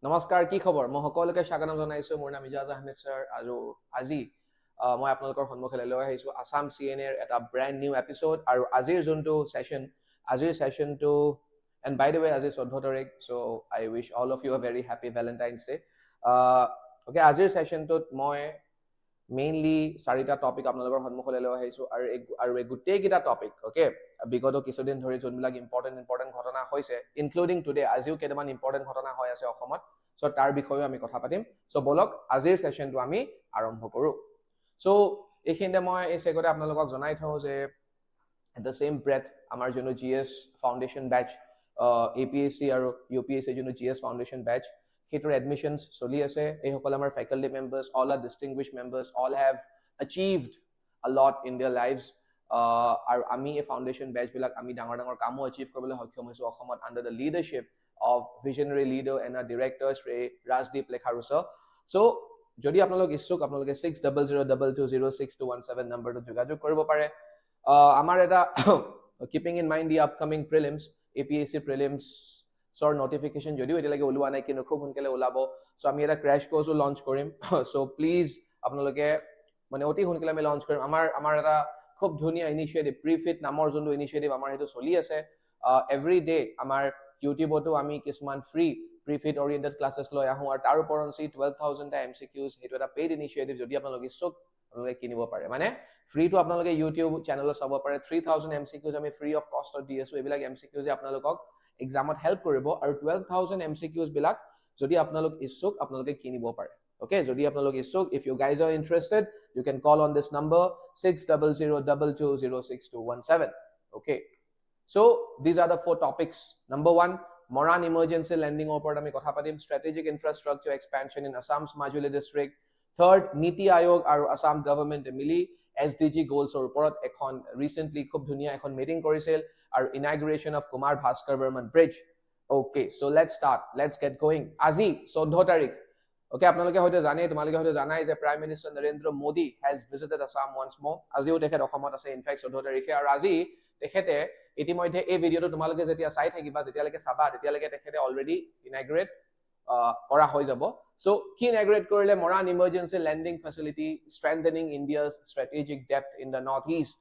নমস্কাৰ কি খবৰ মই সকলোকে স্বাগতম জনাইছো মোৰ নাম ইজাজ আহমেদ স্যাৰ আৰু আজি মই আপোনালোকৰ সন্মুখলৈ লৈ আহিছো আসাম CNA এটা ব্ৰ্যান্ড নিউ এপিসোড আৰু আজিৰ যোনটো সেশনটো and by the way আজি 14 তাৰিখ so I wish all of you a very happy Valentine's Day okay আজিৰ সেশনটোত মই মেইনলি চাৰিটা টপিক আপোনালোকৰ সন্মুখলৈ লৈ আহিছো আৰু এই গোটেই কিটা টপিক ওকে বিগত কিছুদিন ধৰি যোনবিলাক ইম্পৰ্টেন্ট ঘটনা হৈছে ইনক্লুডিং টুডে আজিও কেইটামান ইম্পৰ্টেন্ট ঘটনা হৈ আছে অসমত সো তাৰ বিষয়ে আমি কথা পাতিম সো বলক আজিৰ সেশনটো আমি আৰম্ভ কৰো সো এইখিনিতে মই এই সেগতে আপোনালোকক জনাই থওঁ যে at the same breath আমাৰ যোনটো GS ফাউণ্ডেশ্যন বেচ APSC আৰু UPSC যোনটো GS foundation base Hitor admissions soli ase ei hokol amar faculty members all are distinguished members all have achieved a lot in their lives aru ami a foundation batch bilak ami dangor kamo achieve koribole hokyom hoisu okhomot under the leadership of visionary leader and our director Shri Rajdeep Lekharusa so jodi apnalok issuk apnaloke 6000220617 number to jogajog koribo pare amar eta keeping in mind the upcoming prelims APSC prelims sort notification jodio etilage ulua nai kinu khub hunkele ulabo so ami eta crash course launch korim so please apnaloke mane oti hunkele ami launch korim amar eta khub dhunia initiative prefit namor jondu initiative amar hetu soli ase every day amar youtube to ami kisman free prefit oriented classes loi ahu ar tar uporonsi 12000 ta MCQs hetu eta paid initiative jodi apnaloke sok apnaloke kinibo pare mane free to apnaloke youtube channel sabo pare 3000 MCQs ami free of cost of DSO ebilak MCQs e apnalokok examot help koribo aru 12000 MCQs bilak jodi apnalok issuk apnaloke kinibo pare okay jodi apnalok issuk if you guys are interested you can call on this number 6002220617 okay so these are the four topics number 1 Moran Emergency Landing opor ami kotha patim strategic infrastructure expansion in Assam's Majuli district third NITI Aayog aru Assam government mili SDG goals or oporot ekhon recently khub dhunia ekhon meeting korisil our inauguration of Kumar Bhaskarbarman Bridge. Okay, so let's start. Let's get going. Azi, 14 tarikh. Okay, apnaloke hoyto jane, tumalike hoyto janai je Prime Minister Narendra Modi has visited Assam once more. Aziu dekhet okhomot ase in fact 14 tarikhe aru azi dekhete itimoidhe ei video to tumalike jetia sai thakiba jetia leke saba tetia leke dekhete already inaugurate kora hoy jabo. So, ki inaugurate korile Moran Emergency Landing Facility strengthening India's strategic depth in the northeast.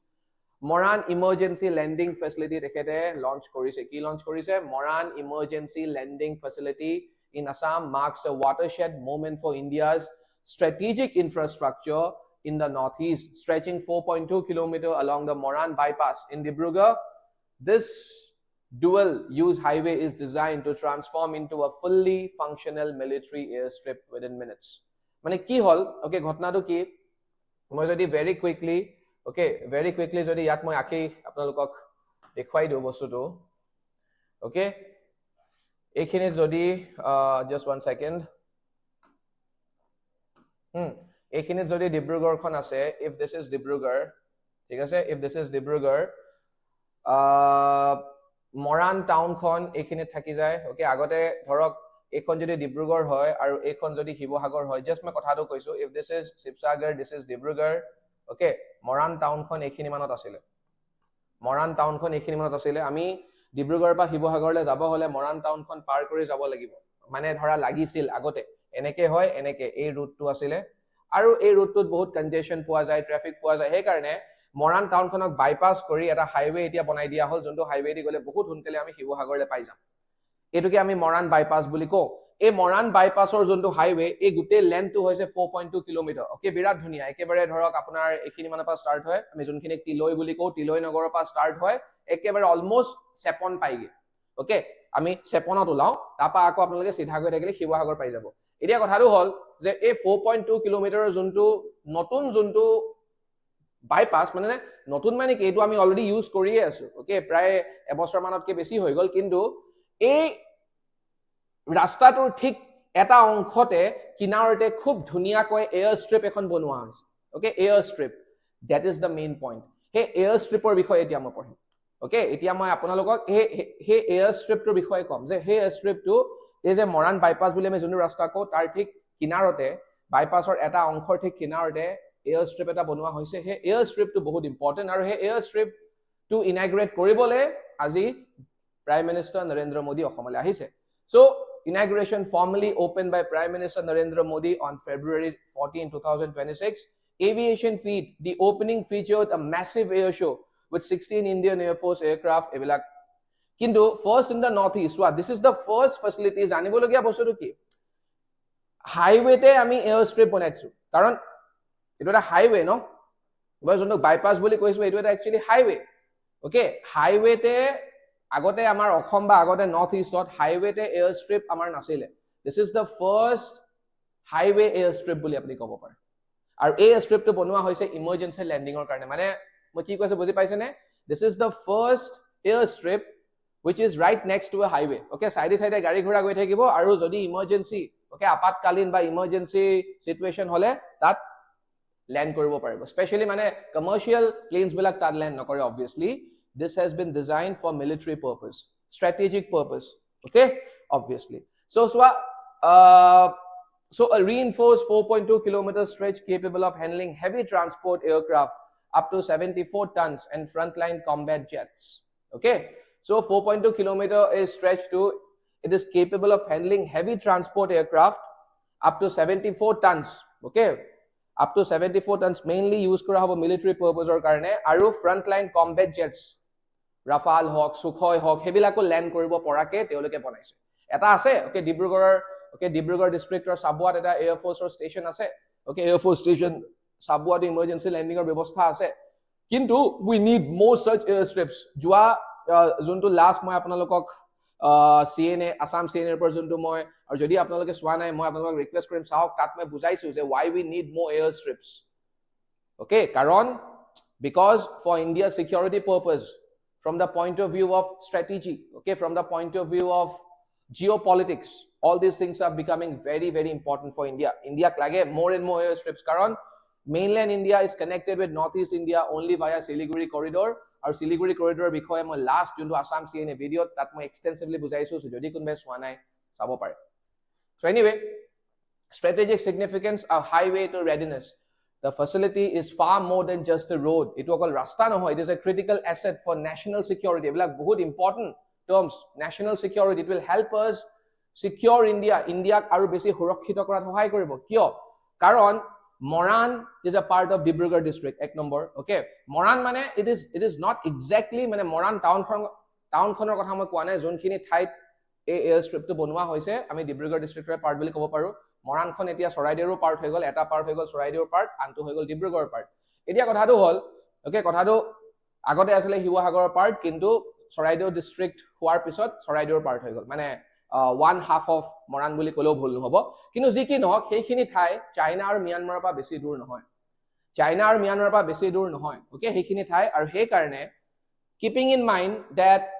Moran Emergency Landing Facility dekhete launch korise ki launch korise Moran Emergency Landing Facility in Assam marks a watershed moment for India's strategic infrastructure in the northeast stretching 4.2 km along the Moran bypass in Dibrugarh. This dual use highway is designed to transform into a fully functional military airstrip within minutes mane ki hol okay ghotna to ki moi jodi very quickly jodi yak moi aki apnalokok dekhwai do bostu to okay ekhine jodi just one second ekhine jodi Dibrugarh khon ase if this is Dibrugarh thik ase if this is Dibrugarh Moran town khon ekhine thaki jay okay agote dhorok ekhon jodi Dibrugarh hoy aru ekhon jodi Hibohagor hoy just me kotha to koisu if this is Sibsagar this is Dibrugarh okay Moran town khon ekhini manot asile Moran town khon ekhini manot asile ami Dibrugarh pa Hibohagor le jabo hole Moran town khon par kori jabo lagibo mane dhora lagisil agote eneke hoy eneke ei route to asile aru ei route tut bahut congestion poa jay traffic poa jay he karone Moran town khonok bypass kori eta highway etia banai dia hol jonto highway di gole bahut hunkele ami Hibohagor le pai jam etuke ami Moran bypass buli ko এই Moran bypass or jonto highway ei gute length to hoise 4.2 km okay birat dhunia ekebare dhorok apunar ekhini mana pa start hoy ami jonkhine Tiloi buli ko Tiloi nagor pa start hoy ekebare almost Sepon paige okay ami Seponot ulao tapa ako apnaloke sidha goi thakile Hibohagor pai jabo etia kotha ru hol je ei 4.2 km jonto notun jonto bypass mane notun mane ki etu ami already use koriye asu okay pray ebosor manot ke beshi hoy gol kintu ei ৰাস্তাটোৰ ঠিক এটা অংশতে কিনাৰতে খুব ধুনিয়া কয় air strip এখন বনোৱা হৈছে okay air strip that is the main point হে এয়াৰ স্ট্ৰিপৰ বিষয়ে এতিয়া মই পঢ়িম ওকে এতিয়া মই আপোনালোকক হে এয়াৰ স্ট্ৰিপটোৰ বিষয়ে কম যে হে এয়াৰ স্ট্ৰিপটো এই যে মৰাণ বাইপাছ বুলি আমি যোনটো ৰাস্তা কওঁ তাৰ ঠিক কিনাৰতে বাইপাছৰ এটা অংশৰ ঠিক কিনাৰতে এয়াৰ স্ট্ৰিপ এটা বনোৱা হৈছে হে এয়াৰ স্ট্ৰিপটো বহুত ইম্পৰ্টেণ্ট আৰু হে এয়াৰ স্ট্ৰিপটো ইনাগ্ৰেট কৰিবলৈ আজি প্ৰাইম মিনিষ্টাৰ নৰেন্দ্ৰ মোদী অসমলৈ আহিছে so Inauguration formally opened by Prime Minister Narendra Modi on February 14, 2026. Aviation feat, the opening featured a massive air show with 16 Indian Air Force aircraft. Kintu first in the northeast, this is the first facility. Janibologia bostotu ki highway te ami airstrip banaisu. Karon itu eta highway no. Because on the bypass boli koisu itu eta actually highway. Okay, highway te agote amar Okhom ba agote northeast dot highway te airstrip amar nasile. This is the first highway airstrip boli apni kobo pare. Aru airstrip to bonua hoise emergency landing or karone. Mane moi ki koise buji paise ne? This is the first airstrip which is right next to a highway. Okay, side gari ghora goi thakibo aru jodi emergency, okay, apatkalin ba emergency situation hole tat land koribo paribo. Especially mane commercial planes bilak tat land nokore obviously. This has been designed for military purpose, strategic purpose, okay, obviously. So a reinforced 4.2 kilometer stretch capable of handling heavy transport aircraft up to 74 tons and frontline combat jets. Okay, so 4.2 kilometer is stretched to, it is capable of handling heavy transport aircraft up to 74 tons. Okay, up to 74 tons, mainly used kora hobo military purpose or karone, aru frontline combat jets, Rafale hawk, Sukhoi hawk, hebilako land koribo porake teoloke banaise. Eta ase, okay, Dibrugarh district or Sabuat eta Air Force or station ase. Okay, Air Force station Sabuat emergency landing or ବ୍ୟବস্থা ase. Kintu we need more such airstrips. Jua juntu last moi apnalokok CNA Assam CNA per juntu moi or jodi apnaloke swa nai moi apnalok request korim saok tat moi bujaisu je why we need more airstrips. Okay, karon because for India's security purpose, from the point of view of strategy, okay, from the point of view of geopolitics, all these things are becoming very, very important for India. India lage more and more airstrips. Karon mainland India is connected with Northeast India only via Siliguri corridor. Our Siliguri corridor bikhoye moi last juntu Assam CNA video tat moi extensively bujaisu. So jodi kunbe swa nai sabo pare. So anyway, strategic significance of highway to readiness. The facility is far more than just a road. It was called Rasta no hoy. It is a critical asset for national security. Like बहुत important terms. National security. It will help us secure India. India aru besi hurakhito korat hohai koribo. Kyo? Karon Moran is a part of Dibrugarh district. Ek number. Okay. Moran mane it is not exactly mane Moran town khonor kotha moi koa nai jonkhini thait a airstrip to bonwa hoise. Ami Dibrugarh district re part boli kobo paru. Moran khon etia Soraidero part hoy gol, eta part hoy gol Soraidero part, antu hoy gol Dibrugarh part. Etia kothadu hol, okay, kothadu agote asile Hiwahagor part, kintu Soraidero district huar pisot Soraidero part hoy gol. Mane one half of Moran boli kolo bhul hobo. Kintu ji ki nohok hekhini thai China aru Myanmar pa besi dur nohoy. China aru Myanmar pa besi dur nohoy. Okay, hekhini thai aru he karone keeping in mind that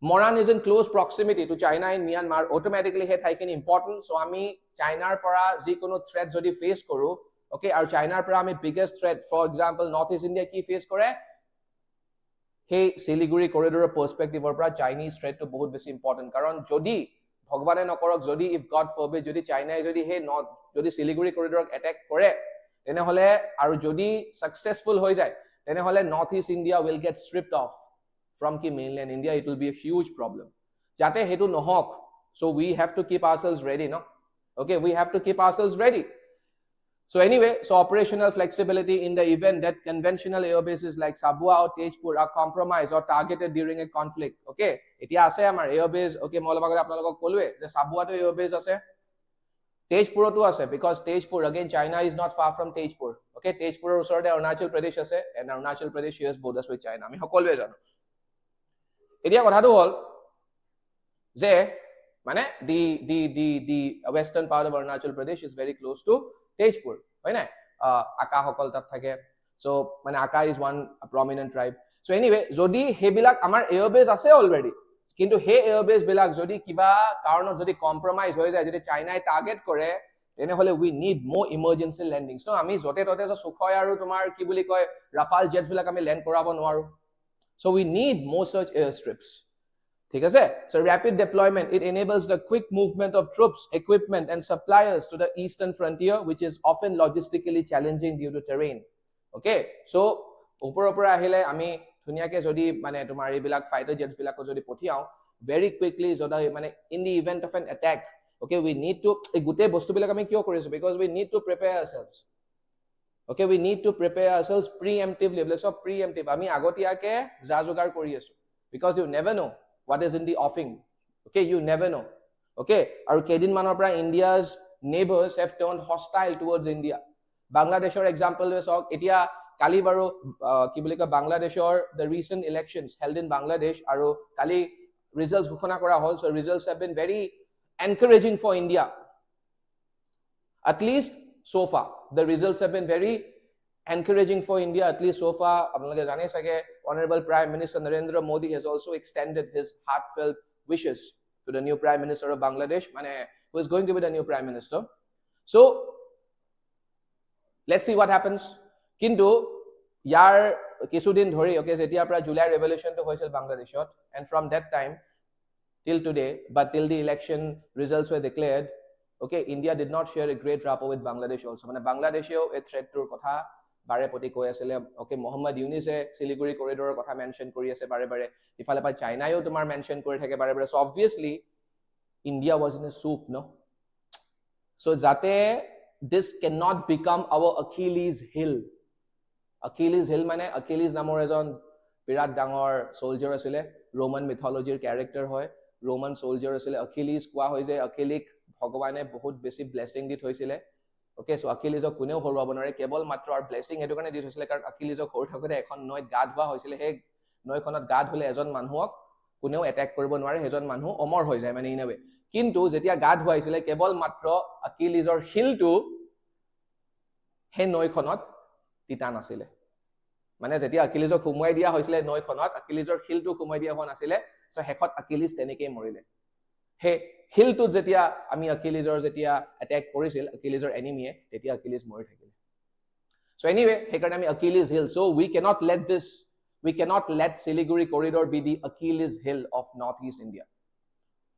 Moran is in close proximity to China and Myanmar, automatically he thai important. So ami China para ji kono threat jodi face koru, okay, aru China para ami biggest threat, for example, Northeast India ki face kore, hey Siliguri corridor perspective or para Chinese threat to bahut besi important. Karon jodi bhagwane nakorok, jodi if God forbid jodi China jodi hey not jodi Siliguri corridor attack kore, tene hole aru jodi successful hoy jay, tene hole Northeast India will get stripped off from ki mainland India. It will be a huge problem. Jate hetu nohok. So we have to keep ourselves ready, no? Okay, we have to keep ourselves ready. So anyway, so operational flexibility in the event that conventional air bases like Sabua or Tejpur are compromised or targeted during a conflict. Okay, etia ase amar air base, okay, moi lobagore apnalok kolwe je Sabua to air base ase, Tejpur to ase, because Tejpur, again, China is not far from Tejpur. Okay, Tejpur usorde Arunachal Pradesh ase, and Arunachal Pradesh shares borders with China. Ami hokolwe jano. Etia kothadu hol je mane the western part of Arunachal Pradesh is very close to Tejpur, hoy na Aka hokol tat thake. So mane Aka is one prominent tribe. So anyway, jodi hebilak amar airbase ase already, kintu he airbase bilak jodi kiba karonot jodi compromise hoy jay, jodi China target kore, tene hole we need more emergency landings. No, ami jote tote je Sukhoi aru tomar ki boli koy Rafale jets bilak ami land korabo noaru. So we need more such airstrips. So rapid deployment, it enables the quick movement of troops, equipment and suppliers to the eastern frontier, which is often logistically challenging due to terrain. Okay, so upor ahile ami dhuniake jodi mane tomar ebilak fighter jets bilako jodi pothiao, very quickly in the event of an attack. Okay, we need to because we need to prepare ourselves. Okay, we need to prepare ourselves preemptively. So preemptive. Because you never know what is in the offing. Okay, you never know. Okay, our Kedin Manopra, India's neighbors have turned hostile towards India. Bangladesh, for example, Itia Kalibaro, Bangladesh, or the recent elections held in Bangladesh, Aro Kali results, so results have been very encouraging for India. At least so far, the results have been very encouraging for India, at least so far. Honorable Prime Minister Narendra Modi has also extended his heartfelt wishes to the new Prime Minister of Bangladesh, who is going to be the new Prime Minister. So, let's see what happens. Kintu, yar kisudin dhori, okay, Zetia pra July revolution to hoisel Bangladeshot, and from that time till today, but till the election results were declared, okay, India did not share a great rapport with Bangladesh also. Bangladesh a threat to kotha bare poti koi asile, okay, Muhammad Yunus e Siliguri corridor kotha mention kori ase bare bare. Ifale pa China yo tumar mention kori thake bare bare. So obviously India was in a soup, no? So jate this cannot become our Achilles heel. Achilles heel mane Achilles namor ejon birat dangor soldier asile, Roman mythology character hoy, Roman soldier asile, Achilles koa hoy je Achilles Bhagwane bahut besi blessing dit hoisile. Okay, so Achilles kuneo horwa bonare kebol matro ar blessing etu kane dit hoisile karon Achilles hor thakore ekhon noy gad hwa hoisile, he noy khonat gad hole ejon manhuok kuneo attack koribo nware, hejon manhu omor hoy jay mane inabe. Kintu jetia gad hwaisile kebol matro Achilles or heel to he noy khonot titan asile. Mane jetia Achilles khumwai dia hoisile noy khonot Achilles or heel to khumwai dia hon asile, so hekhot Achilles teneke morile. He hill to jetia ami Achilles or jetia attack korisil Achilles or enemy tetia Achilles mori thakile. So anyway, he karone ami Achilles hill. So we cannot let Siliguri corridor be the Achilles hill of Northeast India.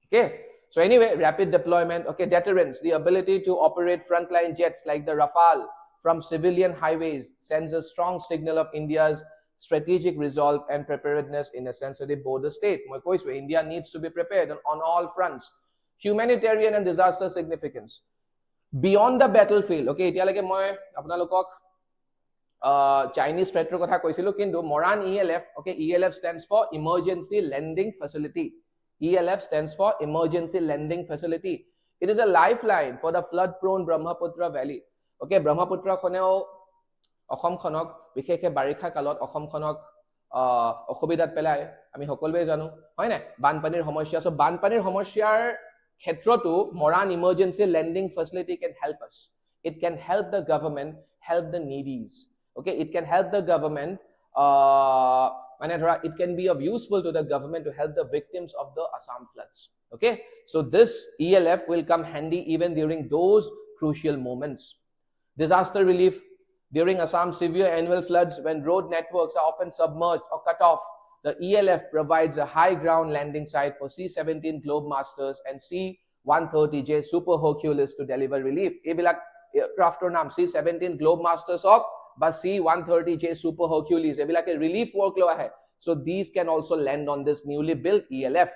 Okay, so anyway, rapid deployment, okay, deterrence, the ability to operate frontline jets like the Rafale from civilian highways sends a strong signal of India's strategic resolve and preparedness in a sensitive border state. India needs to be prepared on all fronts. Humanitarian and disaster significance. Beyond the battlefield, okay, Chinese threat kotha koisilu kintu Moran ELF, okay, ELF stands for Emergency Landing Facility. ELF stands for Emergency Landing Facility. It is a lifeline for the flood-prone Brahmaputra Valley. Okay, Brahmaputra khoneo Assam khonok bikheke barikha kalot Assam khonok okhobidat pelai ami hokolbe janu hoy na banpanir samasya. So banpanir samasyar khetrotu Moran Emergency Landing Facility can help us. It can help the government help the needies. Okay, it can help the government it can be of useful to the government to help the victims of the Assam floods. Okay, so this ELF will come handy even during those crucial moments. Disaster relief during Assam's severe annual floods, when road networks are often submerged or cut off, the ELF provides a high ground landing site for C-17 Globemasters and C-130J Super Hercules to deliver relief. Ebilak aircrafter naam C-17 Globemasters ok ba C-130J Super Hercules. Ebilak relief work lo ahe. So these can also land on this newly built ELF.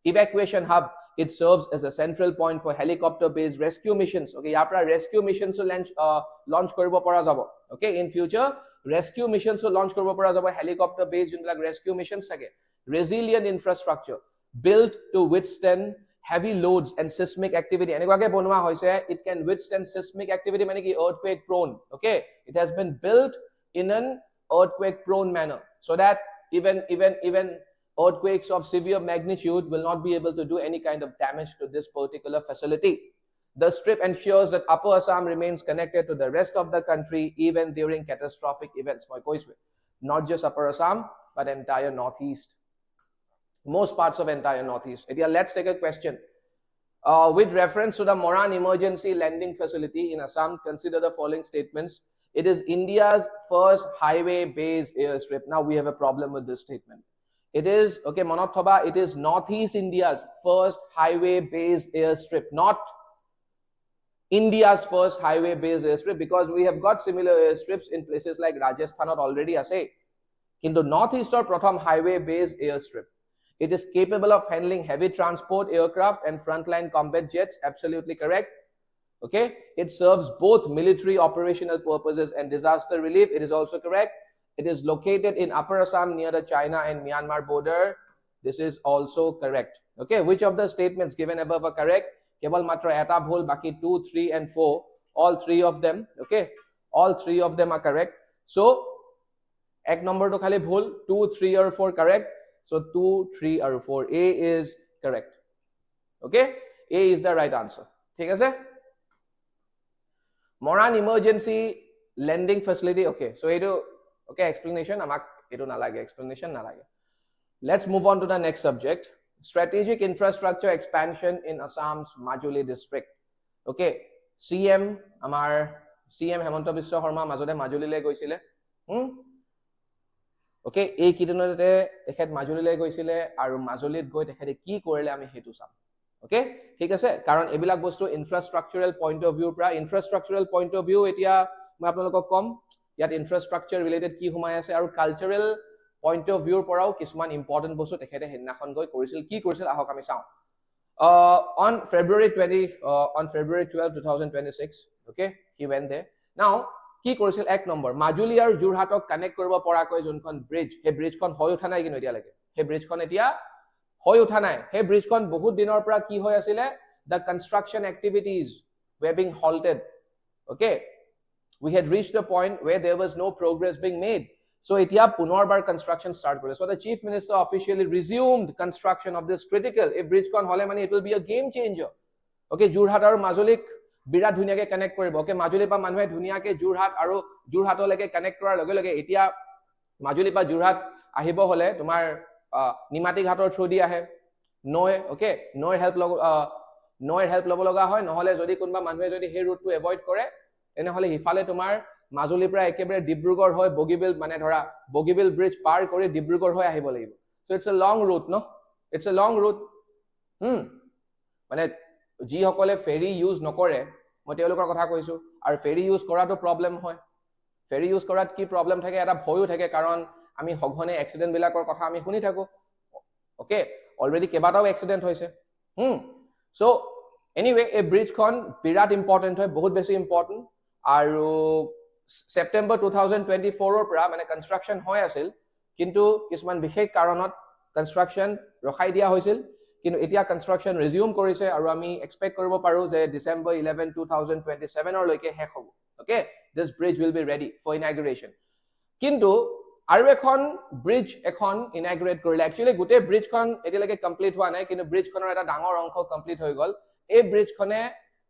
Evacuation hub. It serves as a central point for helicopter-based rescue missions. Okay, yapra rescue missions launch koribo pora jabo. Okay, in future rescue missions launch koribo pora jabo, helicopter-based rescue missions sage. Resilient infrastructure built to withstand heavy loads and seismic activity. It can withstand seismic activity, meaning earthquake prone. Okay, it has been built in an earthquake prone manner so that even earthquakes of severe magnitude will not be able to do any kind of damage to this particular facility. The strip ensures that Upper Assam remains connected to the rest of the country even during catastrophic events. Not just Upper Assam, but entire Northeast. Most parts of entire Northeast. Let's take a question. With reference to the Moran Emergency Landing Facility in Assam, consider the following statements. It is India's first highway-based airstrip. Now we have a problem with this statement. It is, okay, Manothoba, it is Northeast India's first highway-based airstrip, not India's first highway-based airstrip, because we have got similar airstrips in places like Rajasthan already ase. In the Northeast or Pratham highway-based airstrip. It is capable of handling heavy transport aircraft and frontline combat jets. Absolutely correct. Okay, it serves both military operational purposes and disaster relief. It is also correct. It is located in Upper Assam near the China and Myanmar border. This is also correct. Okay, which of the statements given above are correct? Kebal matra eta bhul, baki 2, 3 and 4, all 3 of them. Okay, all 3 of them are correct. So ek number to khali bhul, 2, 3 or 4 correct. So 2, 3 or 4, A is correct. Okay, A is the right answer. Thik ase? Moran Emergency Landing Facility. Okay, so okay, explanation amak etu nalage, explanation nalage. Let's move on to the next subject. Strategic infrastructure expansion in Assam's Majuli district. Okay, CM Hemanta Biswa Sharma mazode Majuli le goisile. Okay, ei kidinate tekhet Majuli le goisile aru Majulit goi tekhete ki korile ami hetu sam. Okay, ঠিক আছে, কারণ এবিলাক বস্তু infrastructural point of view পৰা ইনফ্ৰাস্ট্ৰাকচাৰাল point of view এতিয়া মই আপোনালোকক কম ইয়াত ইনফ্ৰাস্ট্ৰাকচাৰ related কি হুমাই আছে আৰু কালচাৰাল পয়েন্ট অফ ভিউৰ পৰাও কিছুমান ইম্পৰ্টেন্ট বস্তু তেখেতে হেদিনাখন গৈ কৰিছিল কি কৰিছিল আহক আমি চাওঁ on February 12 2026 okay he went there now কি কৰিছিল এক নম্বৰ মাজুলী আৰু জুৰহাটক কানেক্ট কৰিব পৰাকৈ যোনখন ব্ৰিজ হে ব্ৰিজখন হৈ উঠা নাই কিনো এতিয়া লাগে হে ব্ৰিজখন এতিয়া হৈ উঠা নাই হে ব্ৰিজখন বহুত দিনৰ পৰা কি হৈ আছিল the construction activities were being halted okay we had reached a point where there was no progress being made so etia punorbar construction start kore so the chief minister officially resumed construction of this critical if bridge kon hole mane it will be a game changer okay jurhat aru majulik bira dhunia ke connect koribo okay majuli pa manhe dhunia ke jurhat aru jurhatoleke connect korar loge loge etia majuli pa jurhat ahibo hole tumar নিমাটি ঘাটৰ through দি আহে নয় okay নয় help লব লগা হয় নহলে যদি কোনবা মানুহে যদি হে ৰুটটো এভয়েড কৰে এনে হলে হিফালে তোমাৰ মাজুলী পৰা একেবাৰে ডিব্ৰুগড় হৈ বগিবিল মানে ধৰা বগিবিল ব্ৰিজ পাৰ কৰি ডিব্ৰুগড় হৈ আহিব লাগিব so it's a long route no it's a long route মানে যি সকলে ফেৰি ইউজ নকৰে মই তেওঁলোকৰ কথা কৈছো আৰু ফেৰি ইউজ কৰাটো প্ৰবলেম হয় ফেৰি ইউজ কৰাত কি প্ৰবলেম থাকে এটা ভয়ও থাকে কাৰণ আমি হগনে এক্সিডেন্ট বিলাকৰ কথা আমি শুনি থাকো ওকে অলৰেডি কেবাটাও এক্সিডেন্ট হৈছে সো এনিৱে এ ব্ৰিজ খন বিৰাট ইম্পৰ্টেন্ট হয় বহুত বেছি ইম্পৰ্টেন্ট আৰু সেপ্টেম্বৰ 2024 ৰ পৰা মানে কনস্ট্ৰাকচন হৈ আছিল কিন্তু কিছুমান বিশেষ কাৰণত কনস্ট্ৰাকচন ৰখাই দিয়া হৈছিল কিন্তু এতিয়া কনস্ট্ৰাকচন ৰিজিউম কৰিছে আৰু আমি এক্সপেক্ট কৰিব পাৰো যে ডিসেম্বৰ 11 2027 ৰ লৈকে শেষ হ'ব okay this bridge will be ready for inauguration কিন্তু আৰু এখন ব্ৰিজ এখন ইনাগুৰেট কৰিলে একচুয়ালি গুটে ব্ৰিজ খন এতিয়ালৈকে কমপ্লিট হোৱা নাই কিন্তু ব্ৰিজ খনৰ এটা ডাঙৰ অংশ কমপ্লিট হৈ গল এই ব্ৰিজ খনে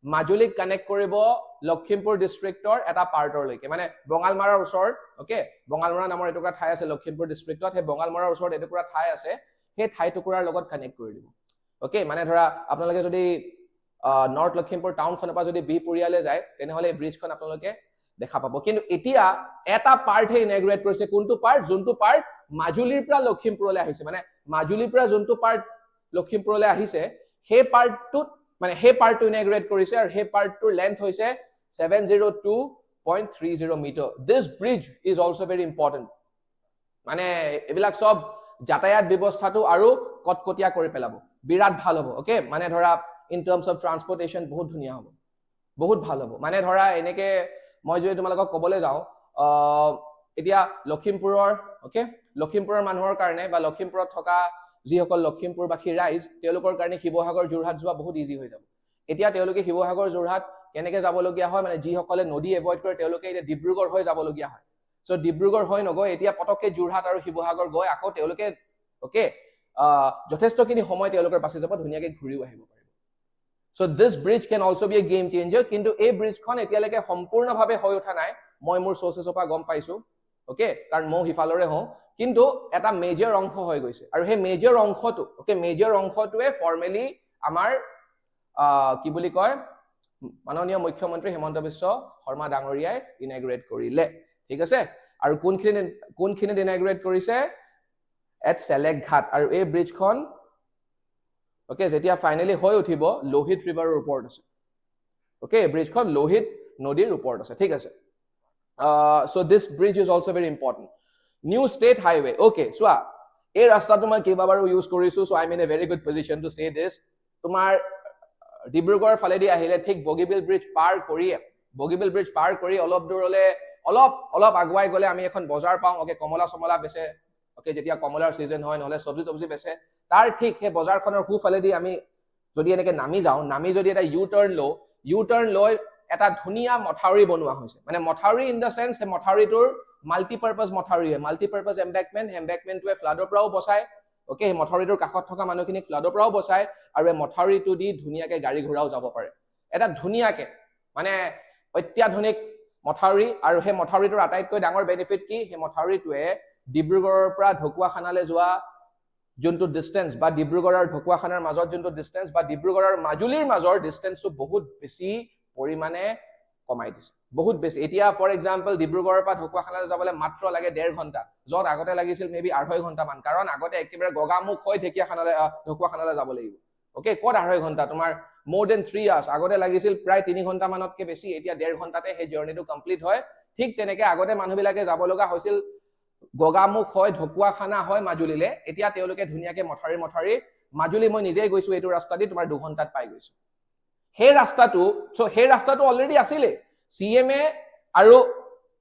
মাজুলীক কানেক্ট কৰিব লখিমপুৰ ডিস্ট্ৰিক্টৰ এটা পাৰ্টৰ লৈকে মানে বঙালমাৰাৰ ওচৰত ওকে বঙালমাৰা নামৰ এটুকুৰা ঠাই আছে লখিমপুৰ ডিস্ট্ৰিক্টত হে বঙালমাৰাৰ ওচৰত এটুকুৰা ঠাই আছে হে ঠাই টুকুৰাৰ লগত কানেক্ট কৰি দিব ওকে মানে ধৰা আপোনালোকে যদি নৰ্থ লখিমপুৰ টাউনখনৰ পৰা যদি বি পুৰিয়ালে যায় তেনেহলে এই ব্ৰিজখন আপোনালোকে দেখা পাবো কিন্তু এতিয়া এটা পাৰ্ট হে ইনাগুৰেট কৰিছে কোনটো পাৰ্ট যোনটো পাৰ্ট মাজুলীৰ পৰা লখিমপুৰলৈ আহিছে মানে মাজুলীৰ পৰা যোনটো পাৰ্ট লখিমপুৰলৈ আহিছে হে পাৰ্টটো মানে হে পাৰ্টটো ইনাগুৰেট কৰিছে আৰু হে পাৰ্টটোৰ লেন্থ হৈছে 702.30 metre this bridge is also very important মানে এবিলাক সব যাতায়াত ব্যৱস্থাটো আৰু কটকটীয়া কৰি পেলাব বিৰাট ভাল হ'ব ওকে মানে ধৰা ইন টাৰ্মস অফ ট্ৰান্সপোৰ্টেশন বহুত ধুনিয়া হ'ব বহুত ভাল হ'ব মানে ধৰা এনেকে মই যদি তোমালোকক কবলে যাও এতিয়া লখিমপুৰৰ ওকে লখিমপুৰৰ মানুহৰ কাৰণে বা লখিমপুৰত থকা যিসকল লখিমপুৰবাসী ৰাইজ তেওঁলোকৰ কাৰণে শিৱসাগৰ জুৰহাট যোৱা বহুত ইজি হৈ যাব এতিয়া তেওঁলোকে শিৱসাগৰ জুৰহাট কেনেকে যাবলগীয়া হয় মানে যিসকলে নদী এভয়েড কৰে তেওঁলোকে এতিয়া ডিব্ৰুগড় হৈ যাবলগীয়া হয় সো ডিব্ৰুগড় হৈ নগৈ এতিয়া পটককে জুৰহাট আৰু শিৱসাগৰ গৈ আকৌ তেওঁলোকে ওকে যথেষ্টখিনি সময় তেওঁলোকৰ বাছি যাব ধুনিয়াকে ঘূৰিও আহিব পাৰিব So this bridge can also be a game changer কিন্তু এই ব্ৰিজ খন এতিয়ালৈকে সম্পূৰ্ণভাৱে হৈ উঠা নাই মই মোৰ সোৰ্সেছ পৰা গম পাইছো ওকে কাৰণ মই হিফালৰে হওঁ কিন্তু এটা মেজৰ অংশ হৈ গৈছে আৰু হে মেজৰ অংশটো ওকে মেজৰ অংশটোৱে ফৰ্মালি আমাৰ কি বুলি কয় মাননীয় মুখ্যমন্ত্ৰী হেমন্ত বিশ্ব শৰ্মা ডাঙৰীয়াই ইনাগুৰেট কৰিলে ঠিক আছে আৰু কোনখিনি ইনাগুৰেট কৰিছে এট সেলেক ঘাট আৰু এই ব্ৰিজখন ওকে যেতিয়া ফাইনালি হৈ উঠিব লোহিত ৰিভাৰৰ ওপৰত আছে ওকে ব্ৰিজখন লোহিত নদীৰ ওপৰত আছে ঠিক আছে so this bridge is also very important new state highway okay so এই ৰাস্তাটো মই কেইবাবাৰো ইউজ কৰিছো so I am in a very good position to stay this তোমাৰ ডিব্ৰুগড় ফালেদি আহিলে ঠিক বগীবিল ব্ৰিজ পাৰ কৰি অলপ দূৰলে অলপ আগুৱাই গলে আমি এখন বজাৰ পাওঁ ওকে কমলা সমলা বেছে ওকে যেতিয়া কমলাৰ সিজন হয় নহলে সবজি বেছে তাৰ ঠিক হে বজাৰখনৰ হু ফালেদি আমি যদি এনেকে নামি যাওঁ নামি যদি এটা ইউ টাৰ্ণ লৈ এটা ধুনিয়া মথাউৰি বনোৱা হৈছে মানে মথাউৰি ইন দা সেন্স হে মথাউৰিটোৰ মাল্টিপাৰপাস মথাউৰি হয় মাল্টিপাৰপাস এম্বেকমেন্টটোৱে ফ্লাডৰ পৰাও বচায় ওকে হে মথাউৰিটোৰ কাষত থকা মানুহখিনিক ফ্লাডৰ পৰাও বচায় আৰু এই মথাউৰিটো দি ধুনিয়াকে গাড়ী ঘোঁৰাও যাব পাৰে এটা ধুনিয়াকে মানে অত্যাধুনিক মথাউৰি আৰু হে মথাউৰিটোৰ আটাইতকৈ ডাঙৰ বেনিফিট কি হে মথাউৰিটোৱে ডিব্ৰুগড়ৰ পৰা ঢকুৱাখানালৈ যোৱা যোনটো ডিস্টেন্স বা ডিব্ৰুগড়ৰ ঢকুৱাখানাৰ মাজত যোনটো ডিস্টেন্স বা ডিব্ৰুগড়ৰ মাজুলীৰ মাজৰ ডিস্টেন্সটো বহুত বেছি পৰিমাণে কমাই দিছে বহুত বেছি এতিয়া ফৰ এক্সাম্পল ডিব্ৰুগড়ৰ পৰা ঢকুৱাখানালৈ যাবলৈ মাত্ৰ লাগে 1.5 ঘণ্টা যত আগতে লাগিছিল মেবি 2.5 ঘণ্টা মান কাৰণ আগতে একেবাৰে গগামুখ হৈ ঢকুৱাখানালৈ যাব লাগিব ওকে কত 2.5 ঘণ্টা তোমাৰ more than 3 hours আগতে লাগিছিল প্ৰায় 3 ঘণ্টা মানতকে বেছি এতিয়া 1.5 ঘণ্টাতে হে জাৰ্নিটো কমপ্লিট হয় ঠিক তেনেকে আগতে মানুহবিলাকে যাব লগা হৈছিল গগামুখ হয় ঢকুৱাখানা হয় মাজুলীলে এতিয়া তেওঁলোকে ধুনিয়াকে মথাউৰি মাজুলী মই নিজেই গৈছো এইটো ৰাস্তা দি তোমাৰ 2 ঘণ্টাত পাই গৈছো হে ৰাস্তাটো অলৰেডি আছিলে সিএমএ আৰু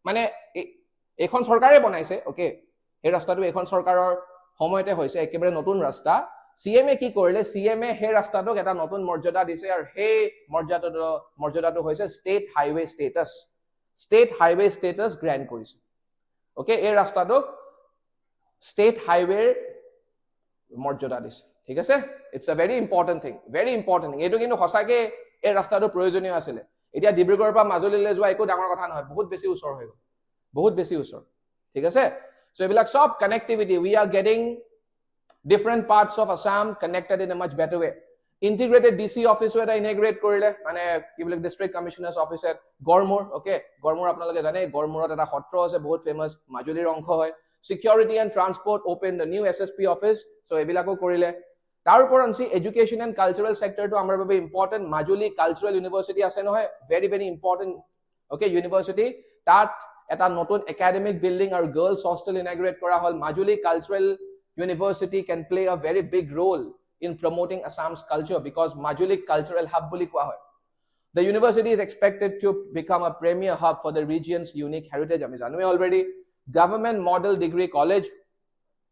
মানে এখন চৰকাৰে বনাইছে ওকে হে ৰাস্তাটো এখন চৰকাৰৰ সময়তে হৈছে একেবাৰে নতুন ৰাস্তা সিএমএ কি কৰিলে সিএমএ হে ৰাস্তাটোক এটা নতুন মৰ্যাদা দিছে আৰু হে মৰ্যাদাটো হৈছে ষ্টেট হাইৱে ষ্টেটাস গ্ৰেন্ট কৰিছে ওকে এই ৰাস্তাটোক ষ্টেট হাইৱেৰ মৰ্যাদা দিছে ঠিক আছে it's a very important thing এইটো কিন্তু সঁচাকে এই ৰাস্তাটো প্ৰয়োজনীয় আছিল এতিয়া ডিব্ৰুগড়ৰ পৰা মাজুলীলৈ যোৱা একো ডাঙৰ কথা নহয় বহুত বেছি ওচৰ হৈ গ'ল বহুত বেছি ওচৰ ঠিক আছে সো এইবিলাক সব connectivity we are getting different parts of Assam connected in a much better way integrated DC office এটা ইন্টিগ্ৰেট কৰিলে মানে কি বলে district commissioners office at Garhmur okay Garhmur আপোনালোকে জানে গড়মুৰত এটা সত্ৰ আছে বহুত ফেমাস মাজুলীৰ অংশ হয় security and transport open the new SSP office so এবিলাকো কৰিলে তাৰ উপৰঞ্চি এডুকেশ্যন এণ্ড কালচাৰেল সেক্টৰটো আমাৰ বাবে ইম্পৰ্টেন্ট মাজুলী কালচাৰেল ইউনিভাৰ্সিটি আছে নহয় very very important okay university তাত এটা নতুন একাডেমিক বিল্ডিং আৰু গাৰ্লছ হোষ্টেল ইন্টিগ্ৰেট কৰা হল Majuli cultural University can play a very big role in promoting Assam's culture because Majuli cultural hub boli koa hoy. The university is expected to become a premier hub for the region's unique heritage. Ami janu already government model degree college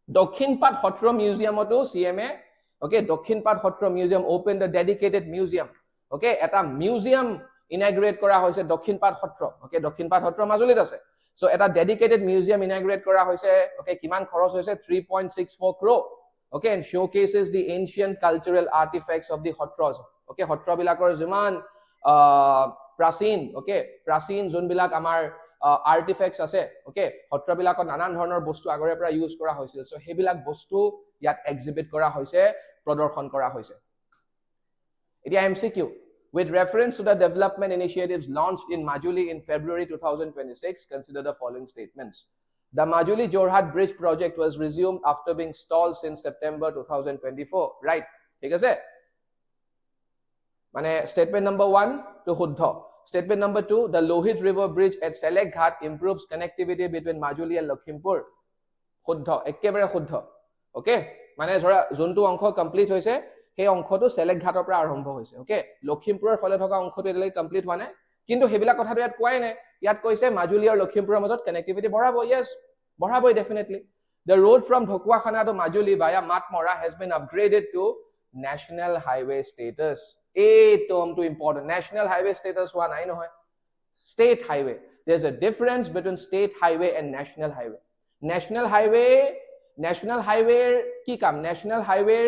Dokhinpat Hotro Museum oto CMA okay Dokhinpat Hotro Museum opened a dedicated museum okay eta museum inaugurate kora hoise Dokhinpat Hotro okay Dokhinpat Hotro Majulit ase so এটা dedicated museum inaugurate কৰা হৈছে okay কিমান খৰচ হৈছে 3.64 crore okay and showcases the ancient cultural artifacts of the hotras okay hotro বিলাকৰ যিমান প্ৰাচীন যোনবিলাক আমাৰ artifacts আছে okay hotro বিলাকৰ নানান ধৰণৰ বস্তু আগৰে পৰা ইউজ কৰা হৈছিল so হেবিলাক বস্তু ইয়াত এক্সিবিট কৰা হৈছে প্ৰদৰ্শন কৰা হৈছে এতিয়া MCQ With reference to the development initiatives launched in Majuli in February 2026, consider the following statements. The Majuli-Jorhat Bridge project was resumed after being stalled since September 2024. Right? ठीक है? माने statement number 1 to Huddha. Statement number 2, the Lohit River Bridge at Selek Ghat improves connectivity between Majuli and Lakhimpur. Huddha. एकेबारे Huddha. Okay? माने थोड़ा जोनटू अंक complete होइसे हे অংশটো Selleck ঘাটৰ পৰা আৰম্ভ হৈছে ওকে লখিমপুৰৰ ফলে থকা অংশটো এতিয়ালৈ কমপ্লিট হোৱা নাই কিন্তু হেবিলা কথাটো ইয়াত কোৱাই নাই ইয়াত কৈছে মাজুলী আৰু লখিমপুৰৰ মাজত কানেক্টিভিটি বঢ়াব yes বঢ়াবই definitely the road from Dhakuakhana to Majuli via Matmora has been upgraded to national highway status a term to important national highway status হোৱা নাই নহয় state highway there's a difference between state highway and national highway কি কাম national highway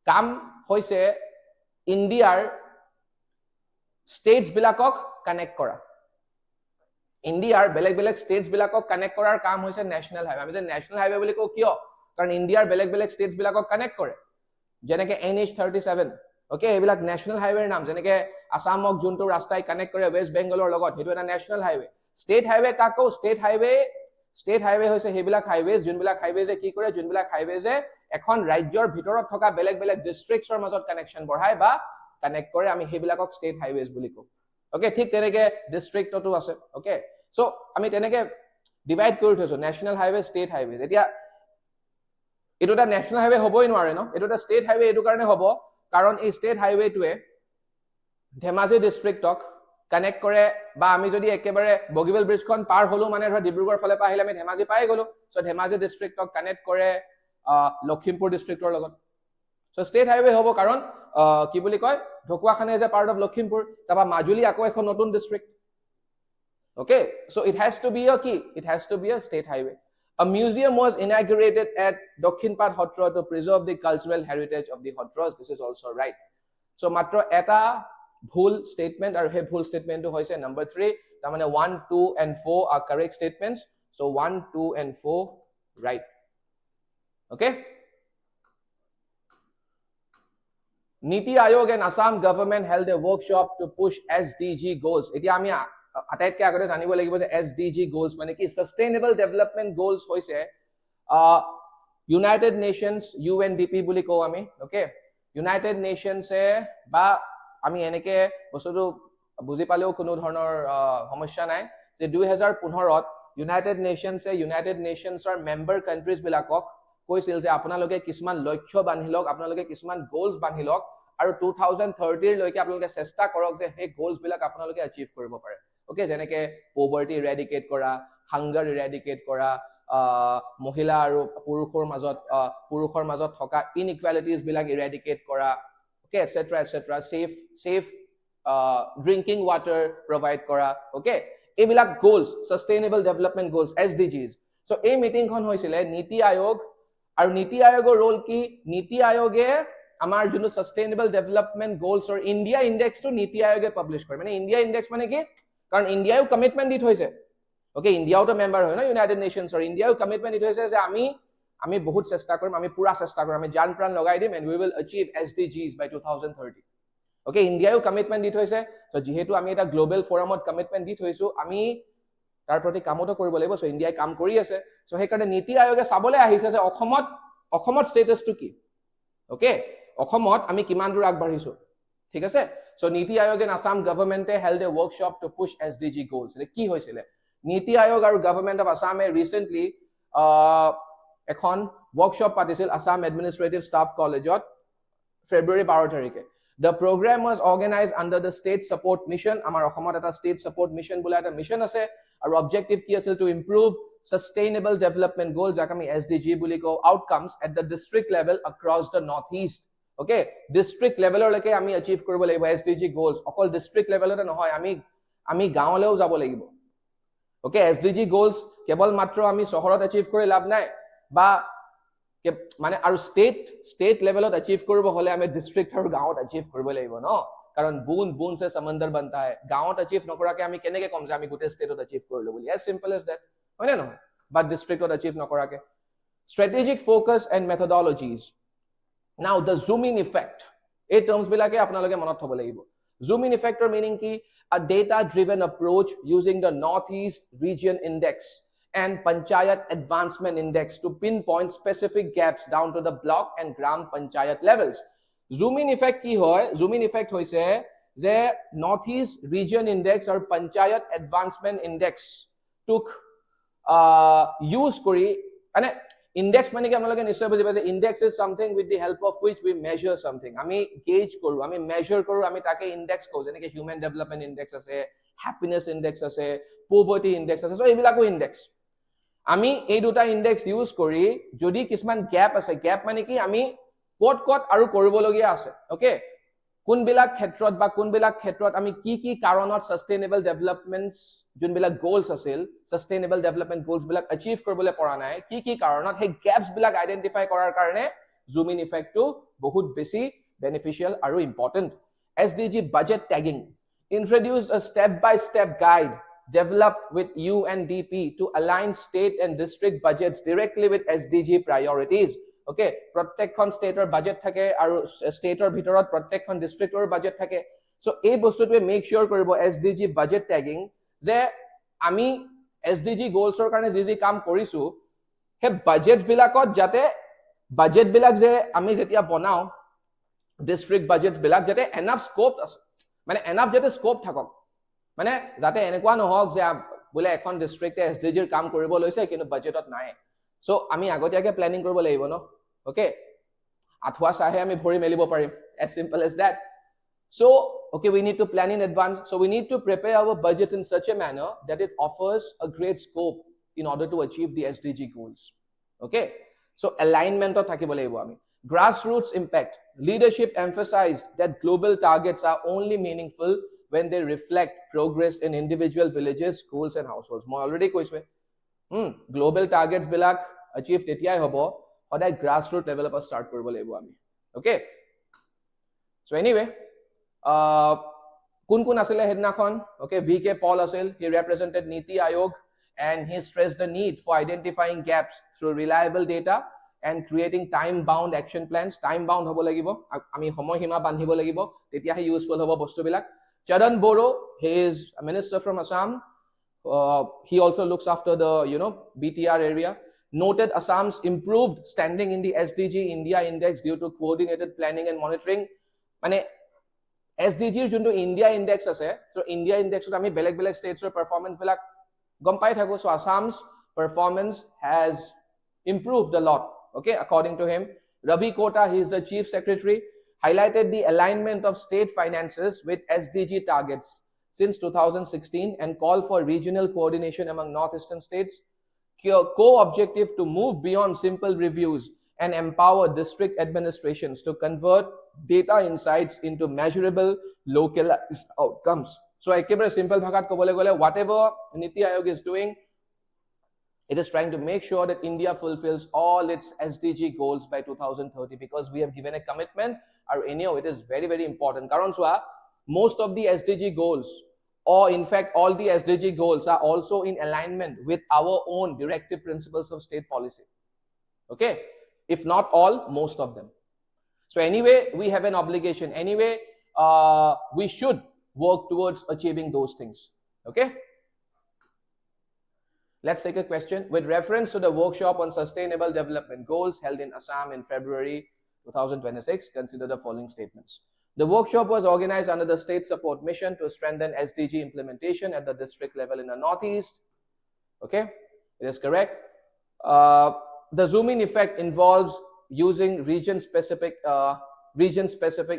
কাম হৈছে ইন্ডিয়াৰ ষ্টেটস বিলাকক connect কৰা ইন্ডিয়াৰ বেলেগ ষ্টেটস বিলাকক কানেক্ট কৰাৰ কাম হৈছে ন্যাশনাল হাইৱে আমি যে ন্যাশনাল হাইৱে বুলি কও কিয় কাৰণ ইন্ডিয়াৰ বেলেগ ষ্টেটস বিলাকক কানেক্ট কৰে যেনেকে NH37 ওকে এইবিলাক ন্যাশনাল হাইৱেৰ নাম যেনেকে আসামক যোনটো ৰাস্তাই কানেক্ট কৰে ওয়েস্ট বেংগলৰ লগত হেতু এটা ন্যাশনাল হাইৱে ষ্টেট হাইৱে কাকো ষ্টেট হাইৱে হৈছে হেবিলাক হাইৱেজ যোনবিলাক হাইৱেজে কি কৰে যোনবিলাক হাইৱেজে এখন ৰাজ্যৰ ভিতৰত থকা বেলেগ ডিস্ট্ৰিক্টছৰ মাজত কানেকশন বঢ়ায় বা কানেক্ট কৰে আমি হেবিলাকক ষ্টেট হাইৱেজ বুলি কও ওকে ঠিক তেনেকে ডিস্ট্ৰিক্টটো আছে ওকে সো আমি তেনেকে ডিভাইড কৰি থৈছো ন্যাশনাল হাইৱে ষ্টেট হাইৱেজ এতিয়া এটো এটা ন্যাশনাল হাইওয়ে হবই নোৱাৰে ন এটো এটা ষ্টেট হাইওয়ে এটো কাৰণে হ'ব কাৰণ এই ষ্টেট হাইওয়েটোৱে ধেমাজি ডিস্ট্ৰিক্টক কানেক্ট কৰে বা আমি যদি একেবাৰে বগিবেল ব্ৰিজখন পাৰ হলো মানে ধৰা ডিব্ৰুগড় ফালে পা আহিলে আমি ধেমাজি পাই গলো সো ধেমাজি ডিস্ট্ৰিক্টক কানেক্ট কৰে লখিমপুৰ ডিস্ট্ৰিক্টৰ লগত সো ষ্টেট হাইওয়ে হ'ব কাৰণ কি বুলি কয় Dhakuakhana is a part of Lakhimpur তাবা মাজুলী আকৌ এখন নতুন district okay so it has to be a key it has to be a state highway a museum was inaugurated at Dokhinpat Hotra to preserve the cultural heritage of the Hotras this is also right so matro eta bhul statement aru he bhul statement to hoise number 3 ta mane 1 2 and 4 are correct statements so 1 2 and 4 right okay NITI Aayog and Assam government held a workshop to push SDG goals etia ami আটাইতকৈ আগতে জানিব লাগিব যে SDG goals মানে কি sustainable development goals হৈছে United Nations UNDP বুলি কও আমি ওকে United Nations এ বা আমি এনেকে বস্তুটো বুজি পালেও কোনো ধৰণৰ সমস্যা নাই যে 2015 ত United Nations এ United Nations ৰ মেম্বাৰ কান্ট্ৰিজ বিলাকক কৈছিল যে আপোনালোকে কিছুমান লক্ষ্য বান্ধিলক আপোনালোকে কিছুমান গোলস বান্ধিলক আৰু 2030 লৈকে আপোনালোকে চেষ্টা কৰক যে হে গোলস বিলাক আপোনালোকে অচিভ কৰিব পাৰে ওকে যেনেকে পভাৰ্টি ইৰেডিকেট কৰা হাংগাৰ ইৰেডিকেট কৰা মহিলা আৰু পুৰুষৰ মাজত থকা ইনইকুৱেলিটিজ বিলাক ইৰেডিকেট কৰা okay etcetera safe drinking water provide কৰা ওকে এইবিলাক goals sustainable development goals SDGs so এই মিটিংখন হৈছিলে নীতি আয়োগ আৰু নীতি আয়োগৰ ৰোল কি নীতি আয়োগে আমাৰ যোনটো সাস্টেইনেবল ডেভেলপমেন্ট গোলস অৰ ইন্ডিয়া ইনডেক্স টু নীতি আয়োগে পাবলিশ কৰে মানে ইন্ডিয়া ইনডেক্স মানে কি কাৰণ ইন্ডিয়াও কমিটমেন্ট দিত হৈছে ওকে ইন্ডিয়াও তো মেম্বাৰ হয় না ইউনাইটেড নেশনস অৰ ইন্ডিয়াও কমিটমেন্ট দিত হৈছে যে আমি বহুত চেষ্টা কৰিম আমি পুৰা চেষ্টা কৰিম আমি জান প্ৰাণ লগাই দিম and we will achieve SDGs by 2030 okay ইন্ডিয়াও কমিটমেন্ট দিত হৈছে সো যেহেতু আমি এটা গ্লোবাল ফোৰামত কমিটমেন্ট দিত হৈছো আমি তাৰ প্ৰতি কামটো কৰিব লাগিব সো ইন্ডিয়াই কাম কৰি আছে সো হেকাৰণে নীতি আয়োগে চাবলে আহিছে যে অসমত স্টেটাসটো কি ওকে অসমত আমি কিমান দূৰ আগবাঢ়িছো ঠিক আছে so NITI Aayog and Assam government held a workshop to push SDG goals ki hoisile NITI Aayog aru government of Assam recently ekhon workshop patisil Assam Administrative Staff College ot February 12 tarike the program was organized under the state support mission amar Assomot eta state support mission bola eta mission ase aru objective ki asil to improve sustainable development goals jak ami SDG boli ko outcomes at the district level across the northeast okay district level or leke ami achieve koribo lagibo SDG goals okol district level ota nohoy ami gaoleo jabo lagibo okay SDG goals kebol matro ami sohorot achieve kori lab nai ba মানে আৰু state level ot achieve koribo hole ami district aru gaot achieve koribo lagibo no karon boon se samandar banta hai gaot achieve nokora ke ami keneke kom je ami gote state ot achieve korilo boli as simple as that hoine no but district ot achieve nokora ke strategic focus and methodologies now the zoom in effect এই terms bilake apnaloge monot thobo lagibo zoom in effect or meaning ki a data driven approach using the northeast region index and panchayat advancement index to pinpoint specific gaps down to the block and gram panchayat levels zoom in effect ki hoy zoom in effect hoise je northeast region index or panchayat advancement index took use kori ane index mane ki amaloge nishoy buji paise index is something with the help of which we measure something ami gauge koru ami measure koru ami take index ko jene ki human development index ase happiness index ase poverty index ase so ebilako index ami ei duta index use kori jodi kisman gap ase gap mane ki ami kot aru koribologia ase okay কোনবিলাক ক্ষেত্ৰত বা কোনবিলাক ক্ষেত্ৰত আমি কি কাৰণত sustainable developments যোনবিলাক goals আছিল সাস্টেইনেবল ডেভেলপমেন্ট গোলস বিলাক অচিভ কৰিবলৈ পৰা নাই কি কাৰণত হে গ্যাপস বিলাক আইডেন্টিফাই কৰাৰ কাৰণে জুম ইন ইফেক্টটো বহুত বেছি বেনিফিশিয়াল আৰু important SDG budget tagging introduced a step by step guide developed with UNDP to align state and district budgets directly with SDG priorities okay prottekhon state or budget thake aru state or bhitorot prottekhon district or budget thake so ei bostu to make sure koribo SDG budget tagging je ami SDG goals or karone ji kam korisu he budgets bilakot jate budget bilak je ami jetia banao district budgets bilak jate enough scope ase mane enough jate scope thakok mane jate enekwa nohok je bole ekhon district SDG kam koribo loise kintu budgetot nai so ami agotiake planning koribo lagibo no okay athwa sahe ami bhori melibo parim, as simple as that. So okay, we need to plan in advance. So we need to prepare our budget in such a manner that it offers a great scope in order to achieve the SDG goals. Okay, so alignment of thakibo lagibo ami. Grassroots impact. Leadership emphasized that global targets are only meaningful when they reflect progress in individual villages, schools and households. Moi already koiswe global targets bilak achieve tetiai hobo hodai grassroots level up start koribo lagibo ami. Okay, so anyway, kun kun asile hednakhon, okay, VK Paul asil, he represented NITI Aayog and he stressed the need for identifying gaps through reliable data and creating time bound action plans. Time bound hobo lagibo, ami homoy hima bandhibo lagibo, tetia he useful hobo bostu bilak. Charan Boro, he is a minister from Assam. He also looks after the BTR area. Noted Assam's improved standing in the SDG India index due to coordinated planning and monitoring. Mane SDG junto India index ase, so India index ot ami beleg states or performance bilak gom pai thago. So Assam's performance has improved a lot, okay, according to him. Ravi Kota, he is the chief secretary, highlighted the alignment of state finances with SDG targets since 2016 and called for regional coordination among northeastern states. Co-objective to move beyond simple reviews and empower district administrations to convert data insights into measurable localized outcomes. So ekebare simple bhagat kobole gole, whatever NITI Aayog is doing, it is trying to make sure that India fulfills all its SDG goals by 2030, because we have given a commitment. Or anyhow, it is very, very important. Karon swa, most of the SDG goals, or in fact all the SDG goals, are also in alignment with our own directive principles of state policy. Okay, if not all, most of them. So anyway, we have an obligation. Anyway, we should work towards achieving those things. Okay, let's take a question. With reference to the workshop on sustainable development goals held in Assam in February 2026, consider the following statements. The workshop was organized under the state support mission to strengthen SDG implementation at the district level in the Northeast. Okay, it is correct. The zoom-in effect involves using region-specific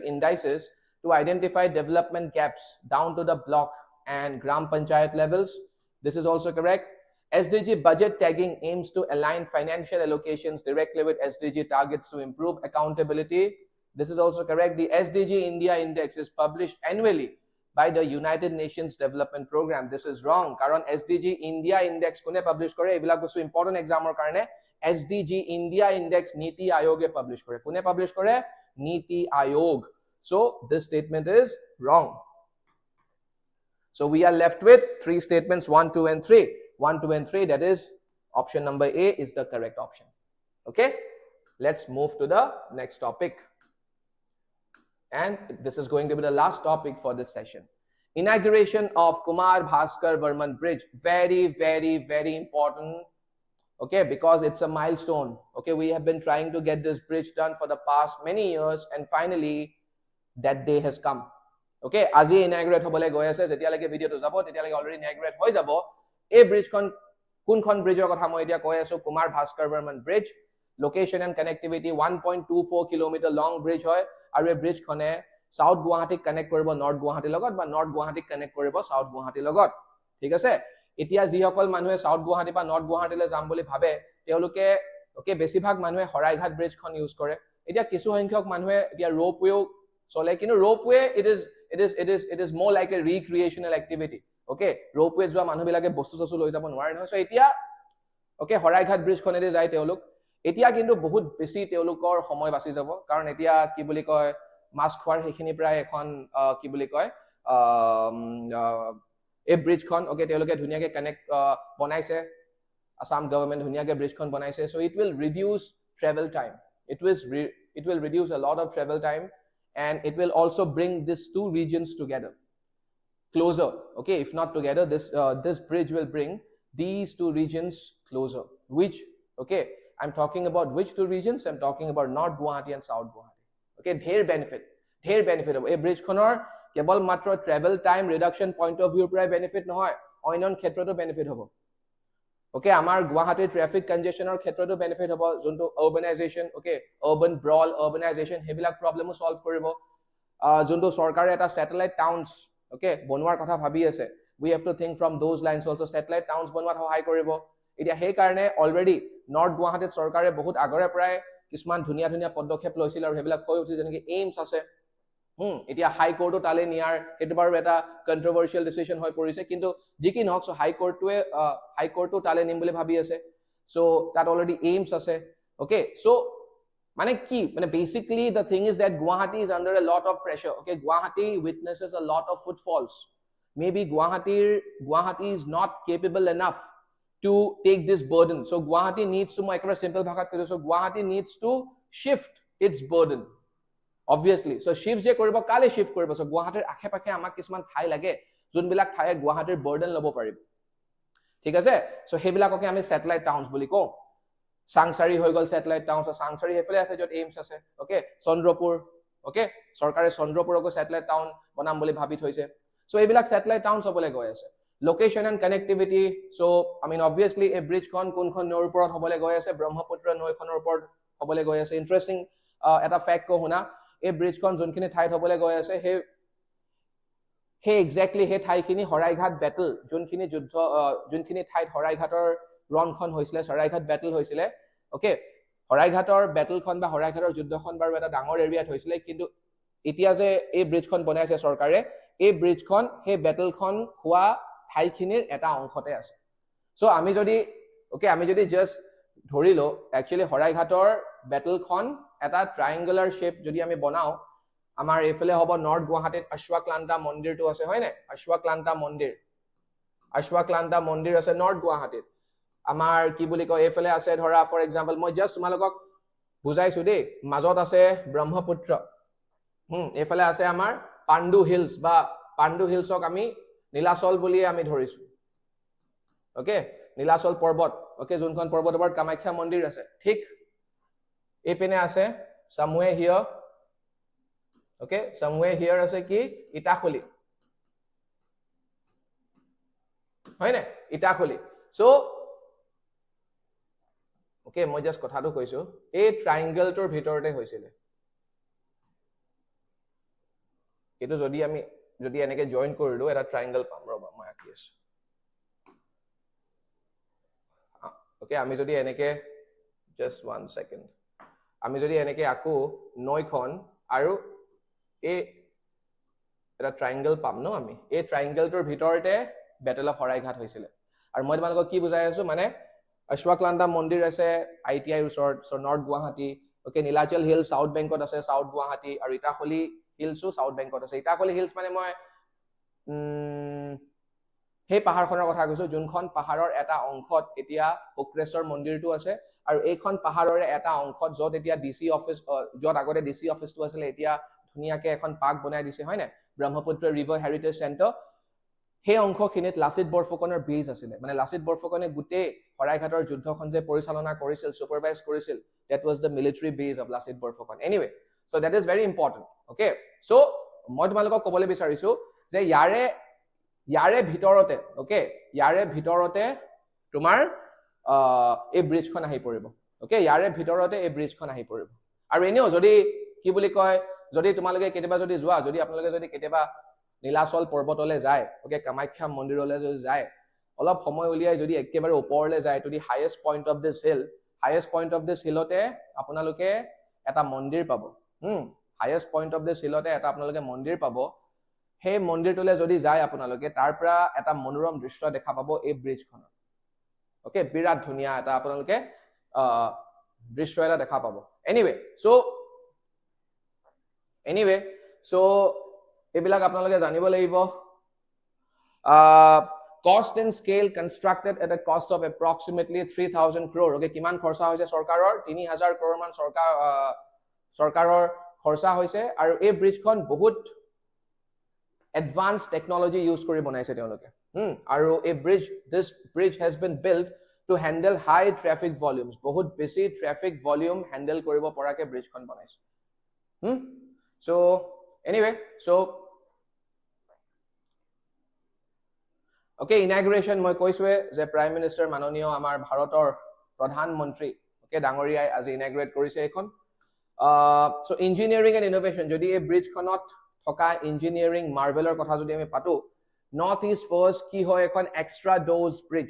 indices to identify development gaps down to the block and Gram Panchayat levels. This is also correct. SDG budget tagging aims to align financial allocations directly with SDG targets to improve accountability. This is also correct. The SDG India index is published annually by the United Nations Development Program. This is wrong. Karon SDG India index kone publish kore, ebilak bostu important exam or karone SDG India index NITI Aayog publish kore. Kone publish kore? NITI Aayog. So this statement is wrong. So we are left with three statements, 1, 2 and 3. 1, 2 and 3, that is option number A is the correct option. Okay, let's move to the next topic. And this is going to be the last topic for this session. Inauguration of Kumar Bhaskarbarman Bridge. Very, very, very important. Okay, because it's a milestone. Okay, we have been trying to get this bridge done for the past many years, and finally that day has come. Okay, আজি inaugurate hobole goi ase, jetialage video to jabo tetialage already inaugurate hoi jabo. A bridge kun bridge kotha moi etia koi aso, Kumar Bhaskarbarman Bridge. Location and connectivity 1.24 kilometer long bridge hoy, aru a bridge khone South Guwahati connect koribo North Guwahati logot ba North Guwahati connect koribo South Guwahati logot. Thik ase, etia ji hokol manue South Guwahati ba North Guwahati le jam boli bhabe, teoluke okay besibhag manue Horaighat bridge khon use kore. Etia kisu hoinkhok manue etia ropeway chole, kinu ropeway it is more like a recreational activity. Okay, ropeway jwa manu bilage bostu sosu loi jabo nware no. So etia okay Horaighat bridge khonede jai teoluk, etia kintu bahut beshi teolukor samoy bachi jabo, karon etia ki boli koy mas khwar hekhini pray ekhon ki boli koy a bridge khon okay teoluke dhunia ke connect banaise, Assam government dhunia ke bridge khon banaise. So it will reduce travel time, it will reduce a lot of travel time, and it will also bring these two regions together closer. Okay, if not together, this bridge will bring these two regions closer. Which, okay, I'm talking about which two regions? I'm talking about North Guwahati and South Guwahati. Okay, dhir benefit of a bridge khonor kebal matra travel time reduction point of view pray benefit nohoy, oinon khetroto benefit hobo. okay amar Guwahati traffic congestion or khetroto benefit hobo jonto urbanization okay urban brawl urbanization hebilak problem solve koribo jonto sarkare eta satellite towns okay bonwar kotha bhabi ase we have to think from those lines also satellite towns bonwat hohai koribo etia he karone already north Guwahati sarkare bahut agore pray kisman dhunia dhunia podokhep loisil aru hebilak hoi uthi jeneki aims ase এতিয়া হাই কোৰ্টটো তালে নিয়াৰ এটো বাৰু এটা কন্ট্ৰভাৰ্চিয়েল decision হৈ পৰিছে কিন্তু জিকি নহক সো হাই কোৰ্টটো তালে নিম বুলি ভাবি আছে সো that already aims আছে okay so মানে কি মানে basically the thing is that Guwahati is under a lot of pressure okay Guwahati witnesses a lot of footfalls maybe Guwahati is not capable enough to take this burden so Guwahati needs to make a simple bhagat so Guwahati needs to shift its burden obviously so shift je koribo kale shift koribo so Guwahatir akhe pakhe amak kisman thai lage jun bilak thai Guwahatir burden lobo paribo thik ase so hebilakoke ami satellite towns boli ko Sangsari hoi gol satellite towns so Sangsari hefale ase jot aims ase okay Chandropur okay sarkare Chandropuroko satellite town banam boli bhabi thoise so ebilak satellite towns hobole goi ase location and connectivity so I mean obviously a bridge kon nor uporot hobole goi ase Brahmaputra noi khonor upor hobole goi ase interesting eta fact ko huna এই ব্ৰিজখন যোনখিনি ঠাইত হবলে গৈ আছে হে exactly হে ঠাইখিনি হৰাইঘাট battle যোনখিনি যুদ্ধ যোনখিনি ঠাইত হৰাইঘাটৰ ৰনখন হৈছিল হৰাইঘাট ব্যাটল হৈছিল ওকে হৰাইঘাটৰ ব্যাটলখন বা হৰাইঘাটৰ যুদ্ধখন বাৰু এটা ডাঙৰ এৰিয়াত হৈছিল কিন্তু এতিয়া যে এই ব্ৰিজখন বনাইছে চৰকাৰে এই ব্ৰিজখন হে ব্যাটলখন হোৱা ঠাইখিনিৰ এটা অংশতে আছে সো আমি যদি জাস্ট ধৰিলো একচুয়ালি হৰাইঘাটৰ ব্যাটলখন এটা ট্ৰায়াঙ্গুলাৰ শেপ যদি আমি বনাও আমাৰ এফলে হ'ব নৰ্থ গুৱাহাটীত অশ্বক্লান্তা মন্দিৰটো আছে হয় না অশ্বক্লান্তা মন্দিৰ আছে নৰ্থ গুৱাহাটীত আমাৰ কি বুলি কয় এফলে আছে ধৰা ফৰ এক্সাম্পল মই জাস্ট তোমালোকক বুজাইছো দেই মাজত আছে ব্ৰহ্মপুত্ৰ এফলে আছে আমাৰ পাণ্ডু হিলছ বা পাণ্ডু হিলছক আমি নীলাচল বুলি আমি ধৰিছো ওকে নীলাচল পৰ্বত ওকে যোনখন পৰ্বতৰ ওপৰত কামাখ্যা মন্দিৰ আছে ঠিক এপিনে আছে somewhere here okay somewhere here আছে কি ইটাখলি হয় না ইটাখলি সো okay মই জাস্ট কথাটো কৈছো এই ট্ৰায়াঙ্গলটোৰ ভিতৰতে হৈছিল এটো যদি এনেকে জয়েন কৰিলো এটা ট্ৰায়াঙ্গল পাম ৰবা মই আকি আছো okay আমি যদি এনেকে just one second আমি যদি এনেকে আকো নয়খন আৰু এই এটা ট্ৰায়াঙ্গল পাম ন আমি এই ট্ৰায়াঙ্গলটোৰ ভিতৰতে ব্যাটল অফ হৰাইঘাট হৈছিল আৰু মই তোমালোকক কি বুজাই আছো মানে অশ্বক্লান্তা মন্দিৰ আছে ITI resort so north Guwahati okay Nilachal hill south বেংকত আছে সাউথ গুৱাহাটী আৰু ইটাখলি হিলছও সাউথ বেংকত আছে ইটাখলি হিলছ মানে মই হে পাহাৰখনৰ কথা কৈছো যোনখন পাহাৰৰ এটা অংশত এতিয়া শুক্ৰেশ্বৰ মন্দিৰটো আছে আৰু এইখন পাহাৰৰে এটা অংশত যত এতিয়া ডিসি অফিস যত আগতে ডিসি অফিসটো আছিল এতিয়া ধুনিয়াকে এখন পাৰ্ক বনাই দিছে হয় না ব্ৰহ্মপুত্ৰ ৰিভাৰ হেৰিটেজ চেণ্টাৰ হে অংশখিনিত লাচিত বৰফুকনৰ বেজ আছিল মানে লাচিত বৰফুকনে গুটে হৰাইঘাটৰ যুদ্ধখন যে পৰিচালনা কৰিছিল সুপাৰভাইজ কৰিছিল that was the military base of Lachit Borphukan anyway so that is very important okay so মই তোমালোকক কবলৈ বিচাৰিছো যে ইয়াৰে ভিতৰতে okay ইয়াৰে ভিতৰতে তোমাৰ এই ব্ৰিজখন আহি পৰিব okay ইয়াৰে ভিতৰতে এই ব্ৰিজখন আহি পৰিব আৰু এনেও যদি কি বুলি কয় যদি তোমালোকে কেতিয়াবা যদি যোৱা যদি আপোনালোকে যদি কেতিয়াবা নীলাচল পৰ্বতলৈ যায় okay কামাখ্যা মন্দিৰলৈ যদি যায় অলপ সময় উলিয়াই যদি একেবাৰে ওপৰলৈ যায় to the highest point of this hillতে আপোনালোকে এটা মন্দিৰ পাব highest point of this hillতে এটা আপোনালোকে মন্দিৰ পাব হে মন্দিৰটোলৈ যদি যায় আপোনালোকে তাৰ পৰা এটা মনোৰম দৃশ্য দেখা পাব এই ব্ৰিজখন okay বিৰাট ধুনিয়া এটা আপোনালোকে দৃশ্য এটা দেখা পাব anyway so এবিলাক আপোনালোকে জানিব লাগিব cost and scale constructed at a cost of approximately 3000 crore okay কিমান খৰচা হৈছে চৰকাৰৰ 3000 crore মান চৰকাৰৰ খৰচা হৈছে আৰু এই ব্ৰিজখন বহুত advanced technology use কৰি বনাইছে তেওঁলোকে আৰু এই this bridge has been built to handle high traffic volumes বহুত বেছি traffic volume handle কৰিব পৰাকে ব্ৰিজখন বনাইছে so anyway so Okay, inauguration মই কৈছোৱে যে প্ৰাইম মিনিষ্টাৰ মাননীয় আমাৰ ভাৰতৰ প্ৰধানমন্ত্ৰী okay ডাঙৰীয়াই আজি ইনাগ্ৰেট কৰিছে এখন so engineering and innovation যদি এই ব্ৰিজখনত থকা ইঞ্জিনিয়াৰিং মাৰ্ভেলৰ কথা যদি আমি পাতো নৰ্থ ইষ্ট ফাৰ্ষ্ট কি হয় এখন extra dose bridge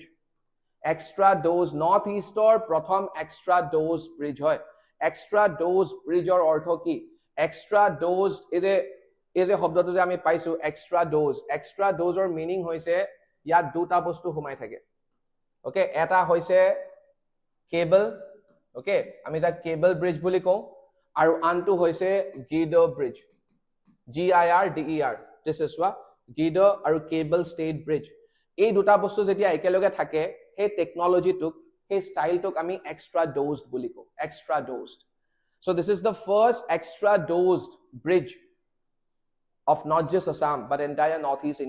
extra dose north ইষ্টৰ প্ৰথম এক্সট্ৰা ডোজ ব্ৰিজ হয় এক্সট্ৰা ডোজ ব্ৰিজৰ অৰ্থ কি এক্সট্ৰা ডোজ এই যে শব্দটো যে আমি পাইছো এক্সট্ৰা ডোজৰ মিনিং হৈছে ইয়াত দুটা বস্তু সোমাই থাকে ওকে এটা হৈছে কেবল ওকে আমি যা কেবল ব্ৰিজ বুলি কওঁ আৰু আনটো হৈছে গিডাৰ ব্ৰিজ GIRDER দিস ইজ ওয়া গিডাৰ আৰু কেবল ষ্টেট ব্ৰিজ এই দুটা বস্তু যেতিয়া একেলগে থাকে সেই টেকনলজিটোক সেই ষ্টাইলটোক আমি এক্সট্ৰা ডোজড বুলি কওঁ extra ডোজড so this is the first extra dosed bridge of not just Assam but entire northeast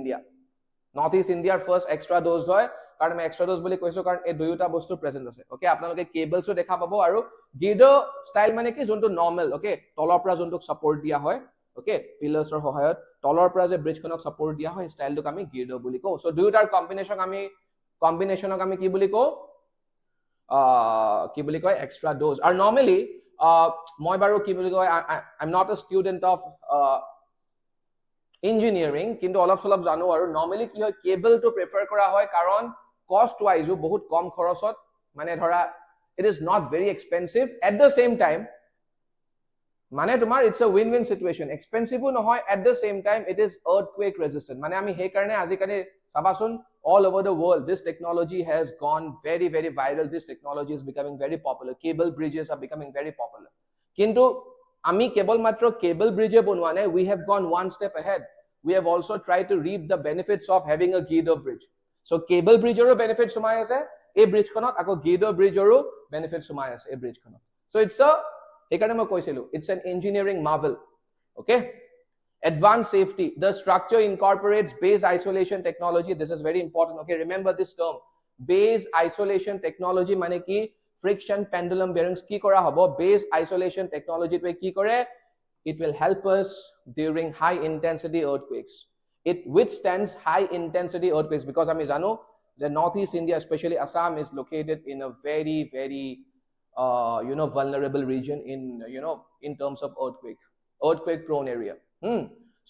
India first extra dosed hoy karon me extra dose boli koiso karon ei duita bostu present ase okay apnaloke cables o dekha pabo aru girder style mane ki jonto normal okay tolor pora jonto support dia hoy okay pillars or hohayot tolor pora je bridge konok support dia hoy style tok ami girder boli ko so duitar combination ok ami ki boli ko extra dose or normally মই বাৰু কি বুলি কয় I'm not a student of engineering কিন্তু অলপ সলপ জানো আৰু normally কি হয় কেবল টু প্ৰেফাৰ কৰা হয় কাৰণ কষ্ট ওয়াইজ বহুত কম খৰচত মানে ধৰা it is not very expensive at the same time মানে তোমাৰ it's a win-win situation expensive নহয় at the same time it is earthquake resistant মানে আমি সেই কাৰণে আজিকালি চাবাচোন all over the world this technology has gone very very viral this technology is becoming very popular cable bridges are becoming very popular kintu ami kebol matro cable bridge e bonwa nai we have gone one step ahead we have also tried to reap the benefits of having a girder bridge so cable bridge oro benefits sumai ase ei bridge konot ako girder bridge oro benefits sumai ase ei bridge konot so it's a ekane moi koisilu it's an engineering marvel okay advanced safety the structure incorporates base isolation technology this is very important okay remember this term base isolation technology mane ki friction pendulum bearings ki kora hobo base isolation technology to ki kore it will help us during high intensity earthquakes it withstands high intensity earthquakes because ami jano the northeast India especially Assam is located in a very very vulnerable region in terms of earthquake prone area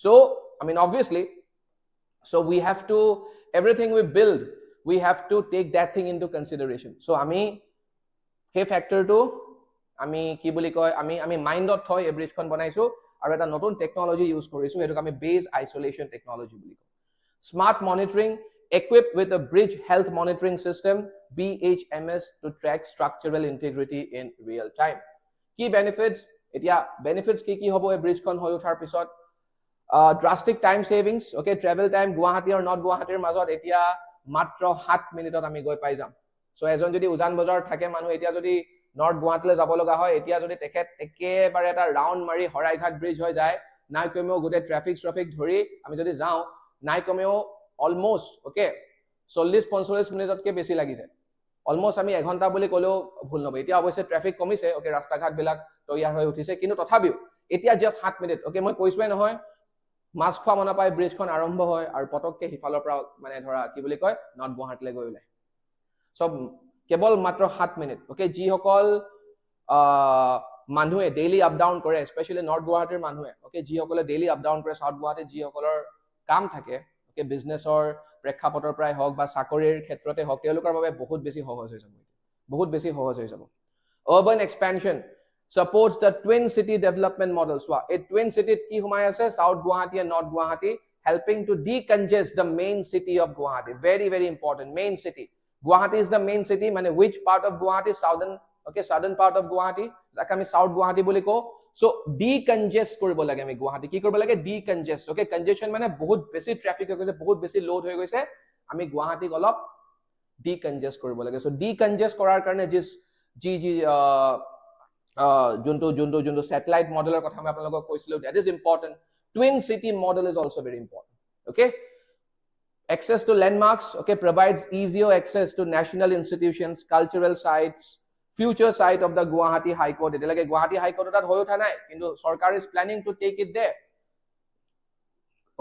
so I mean obviously so we have to everything we build we have to take that thing into consideration so ami he factor to ami ki boli koy ami mind ot hoy a bridge kon banaisu aru eta notun technology use korisu etuk ami base isolation technology boli ko smart monitoring equipped with a bridge health monitoring system BHMS to track structural integrity in real time key benefits etia benefits ki hobo a bridge kon hoy uthar pisot drastic time savings okay travel time Guwahati or not Guwahati মাজত এতিয়া মাত্ৰ 7 মিনিটত আমি গৈ পাই যাম so এজন যদি উজান বজাৰ থাকে মানুহ এতিয়া যদি নৰ্থ গুৱাহাটীলৈ যাব লগা হয় এতিয়া যদি তেখেত একেবাৰে এটা ৰাউন্ড মাৰি হৰাইঘাট ব্ৰিজ হৈ যায় নাই কমেও গোটে ট্ৰাফিক ধৰি আমি যদি যাও নাই কমেও অলমোস্ট ওকে 40-45 মিনিটতকে বেছি লাগি যায় অলমোস্ট আমি 1 ঘন্টা বুলি কলেও ভুল নব এতিয়া অৱশ্যে ট্ৰাফিক কমিছে ওকে ৰাস্তা ঘাট বিলাক তৈয়াৰ হৈ উঠিছে কিন্তু তথাপিও এতিয়া জাস্ট 7 মিনিট ওকে মই কৈছোৱে নহয় মাছ খোৱা মনা পাই ব্ৰিজখন আৰম্ভ হয় আৰু পটককে হিফালৰ পৰা মানে ধৰা কি বুলি কয় নৰ্থ গুৱাহাটীলৈ গৈ ওলাই সব কেৱল মাত্ৰ 7 মিনিট ওকে জি হকল মানুহে ডেইলি আপ ডাউন কৰে স্পেশালি নৰ্থ গুৱাহাটীৰ মানুহে ওকে জি হকলে ডেইলি আপ ডাউন কৰে সাউথ গুৱাহাটী জি হকলৰ কাম থাকে ওকে বিজনেছৰ প্ৰেক্ষাপটৰ পৰাই হওক বা চাকৰিৰ ক্ষেত্ৰতে হওক তেওঁলোকৰ বাবে বহুত বেছি সহজ হৈ যাব urban expansion supports the twin city development model so a twin city ki humai ase south guwahati and north guwahati helping to decongest the main city of Guwahati very very important main city Guwahati is the main city mane which part of Guwahati southern part of Guwahati jakami south Guwahati boli ko so decongest koribo lage ami Guwahati ki koribo lage decongest okay congestion mane bahut beshi traffic hoy goise bahut beshi load hoy goise ami Guwahati olop decongest koribo lage so decongest korar karone jis junto satellite modeler kotha আমি আপোনালোকক কৈছিলো that is important twin city model is also very important okay access to landmarks okay provides easier access to national institutions cultural sites future site of the Guwahati High Court etilage Guwahati High Court tat hoy utha nai kintu sarkar is planning to take it there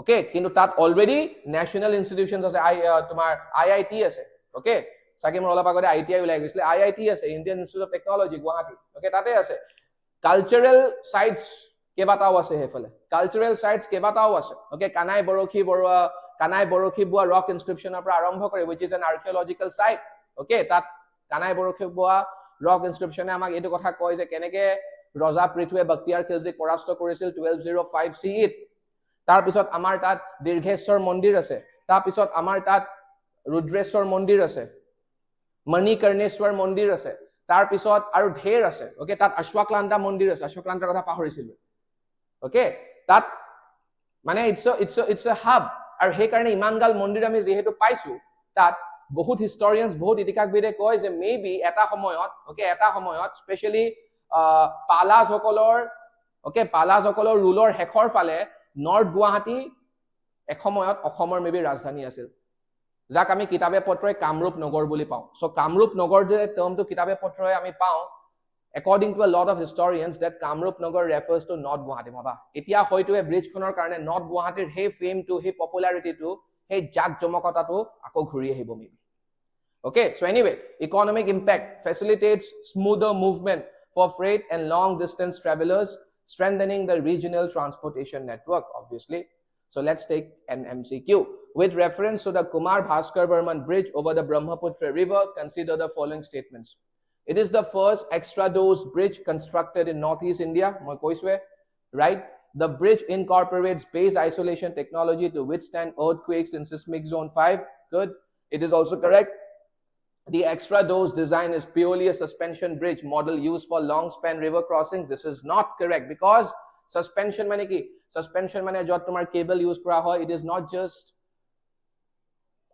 okay, কিন্তু তাত already national institutions আছে তোমাৰ IIT আছে, okay, Psaki মোৰ অলপ আগতে ITI ওলাই গৈছিলে, IIT আছে, Indian Institute of Technology Guwahati, okay, তাতে আছে। কালচাৰেল সাইটস কেবাটাও আছে হেফালে, কালচাৰেল সাইটস কেবাটাও আছে, okay, কানাই বৰখি বুৱা ৰক ইনস্ক্ৰিপশনৰ পৰা আৰম্ভ কৰি which is an archaeological site, okay, তাত কানাই বৰখি বুৱা ৰক ইনস্ক্ৰিপশনে আমাক এইটো কথা কয় যে কেনেকে ৰজা পৃথুৱে বক্তিয়াৰ খিলজীক পৰাস্ত কৰিছিল 1205 CE। তাৰ পিছত আমাৰ তাত দীৰ্ঘেশ্বৰ মন্দিৰ আছে, তাৰ পিছত আমাৰ তাত ৰুদ্ৰেশ্বৰ মন্দিৰ আছে, মণিকৰ্ণেশ্বৰ মন্দিৰ আছে, তাৰ পিছত আৰু ঢেৰ আছে, okay, তাত অশ্বক্লান্তা মন্দিৰ আছে, অশ্বক্লান্তাৰ কথা পাহৰিছিলো, okay, তাত মানে it's a hub, আৰু সেই কাৰণে ইমানগাল মন্দিৰ আমি যেহেতু পাইছো, তাত বহুত হিষ্টৰিয়ানছ বহুত ইতিহাসবিদে কয় যে মেবি এটা সময়ত, okay, এটা সময়ত স্পেশালি পালাসকলৰ ৰুলৰ হেখৰ ফালে নৰ্থ গুৱাহাটী এসময়ত অসমৰ মেবি ৰাজধানী আছিল, যাক আমি কিতাবে পত্ৰই কামৰূপ নগৰ বুলি পাওঁ। সো কামৰূপ নগৰ যে টাৰ্মটো কিতাবে পত্ৰই আমি পাওঁ, according to a lot of historians, that Kamrup Nagar refers to North Guwahati baba etia hoyto e bridge khonor karone North Guwahatir he fame to he popularity to he jak jomokota to ako ghuri ahibo maybe, okay. So anyway, economic impact: facilitates smoother movement for freight and long distance travelers, strengthening the regional transportation network, obviously. So let's take an MCQ. With reference to the Kumar Bhaskarbarman Bridge over the Brahmaputra River, consider the following statements. It is the first extra dose bridge constructed in Northeast India, right? The bridge incorporates base isolation technology to withstand earthquakes in seismic zone 5. Good. It is also correct. The extra dose design is purely a suspension bridge model used for long span river crossings. This is not correct, because suspension mane ki? Suspension mane jot tomar cable use kora hoy, it is not just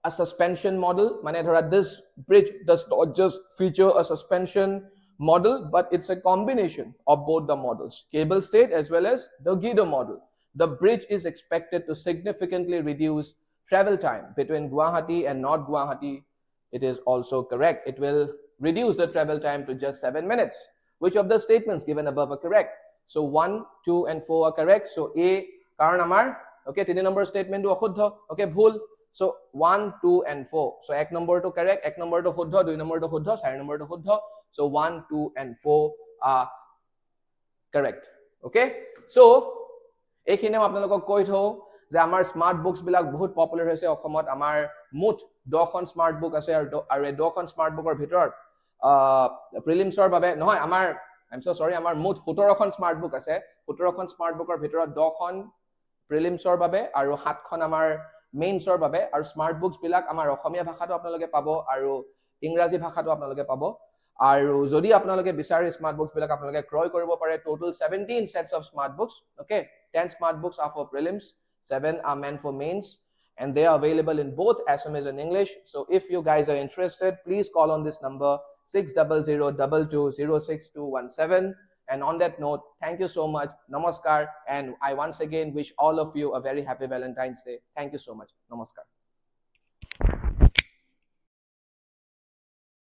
a suspension model. Mane dhora this bridge does not just feature a suspension model, but it's a combination of both the models, cable stayed as well as the gider model. The bridge is expected to significantly reduce travel time between Guwahati and North Guwahati. It is also correct. It will reduce the travel time to just 7 minutes. Which of the statements given above are correct? So 1, 2 and 4 are correct. So A karan amar, okay, 3 number statement to akhuddha, okay, bhul. So 1, 2 and 4. So ek number to correct, ek number to khuddha, 2 number to khuddha, 4 number to khuddha. So 1, 2 and 4 are correct. Okay. So ekhine apnalokok koi tho যে আমাৰ smart books বিলাক বহুত popular হৈছে অসমত। আমাৰ মুঠ 10খন smart book আছে, আৰু 10খন স্মাৰ্ট বুকৰ ভিতৰত প্ৰিলিমছৰ বাবে নহয়, আমাৰ আমাৰ মুঠ 17খন স্মাৰ্ট বুক আছে। 17খন স্মাৰ্ট বুকৰ ভিতৰত 10খন প্ৰিলিমছৰ বাবে আৰু 7খন আমাৰ মেইনছৰ বাবে। আৰু স্মাৰ্ট বুকস বিলাক আমাৰ অসমীয়া ভাষাটো আপোনালোকে পাব আৰু ইংৰাজী ভাষাটো আপোনালোকে পাব। আৰু যদি আপোনালোকে বিচাৰে স্মাৰ্ট বুকস বিলাক আপোনালোকে ক্ৰয় কৰিব পাৰে। Total 17 sets of smart books, okay, 10 smart books are for prelims, 7 are meant for mains, and they are available in both Assamese and English. So if you guys are interested, please call on this number 6002206217. And on that note, thank you so much. Namaskar, and I once again wish all of you a very happy Valentine's Day. Thank you so much. Namaskar.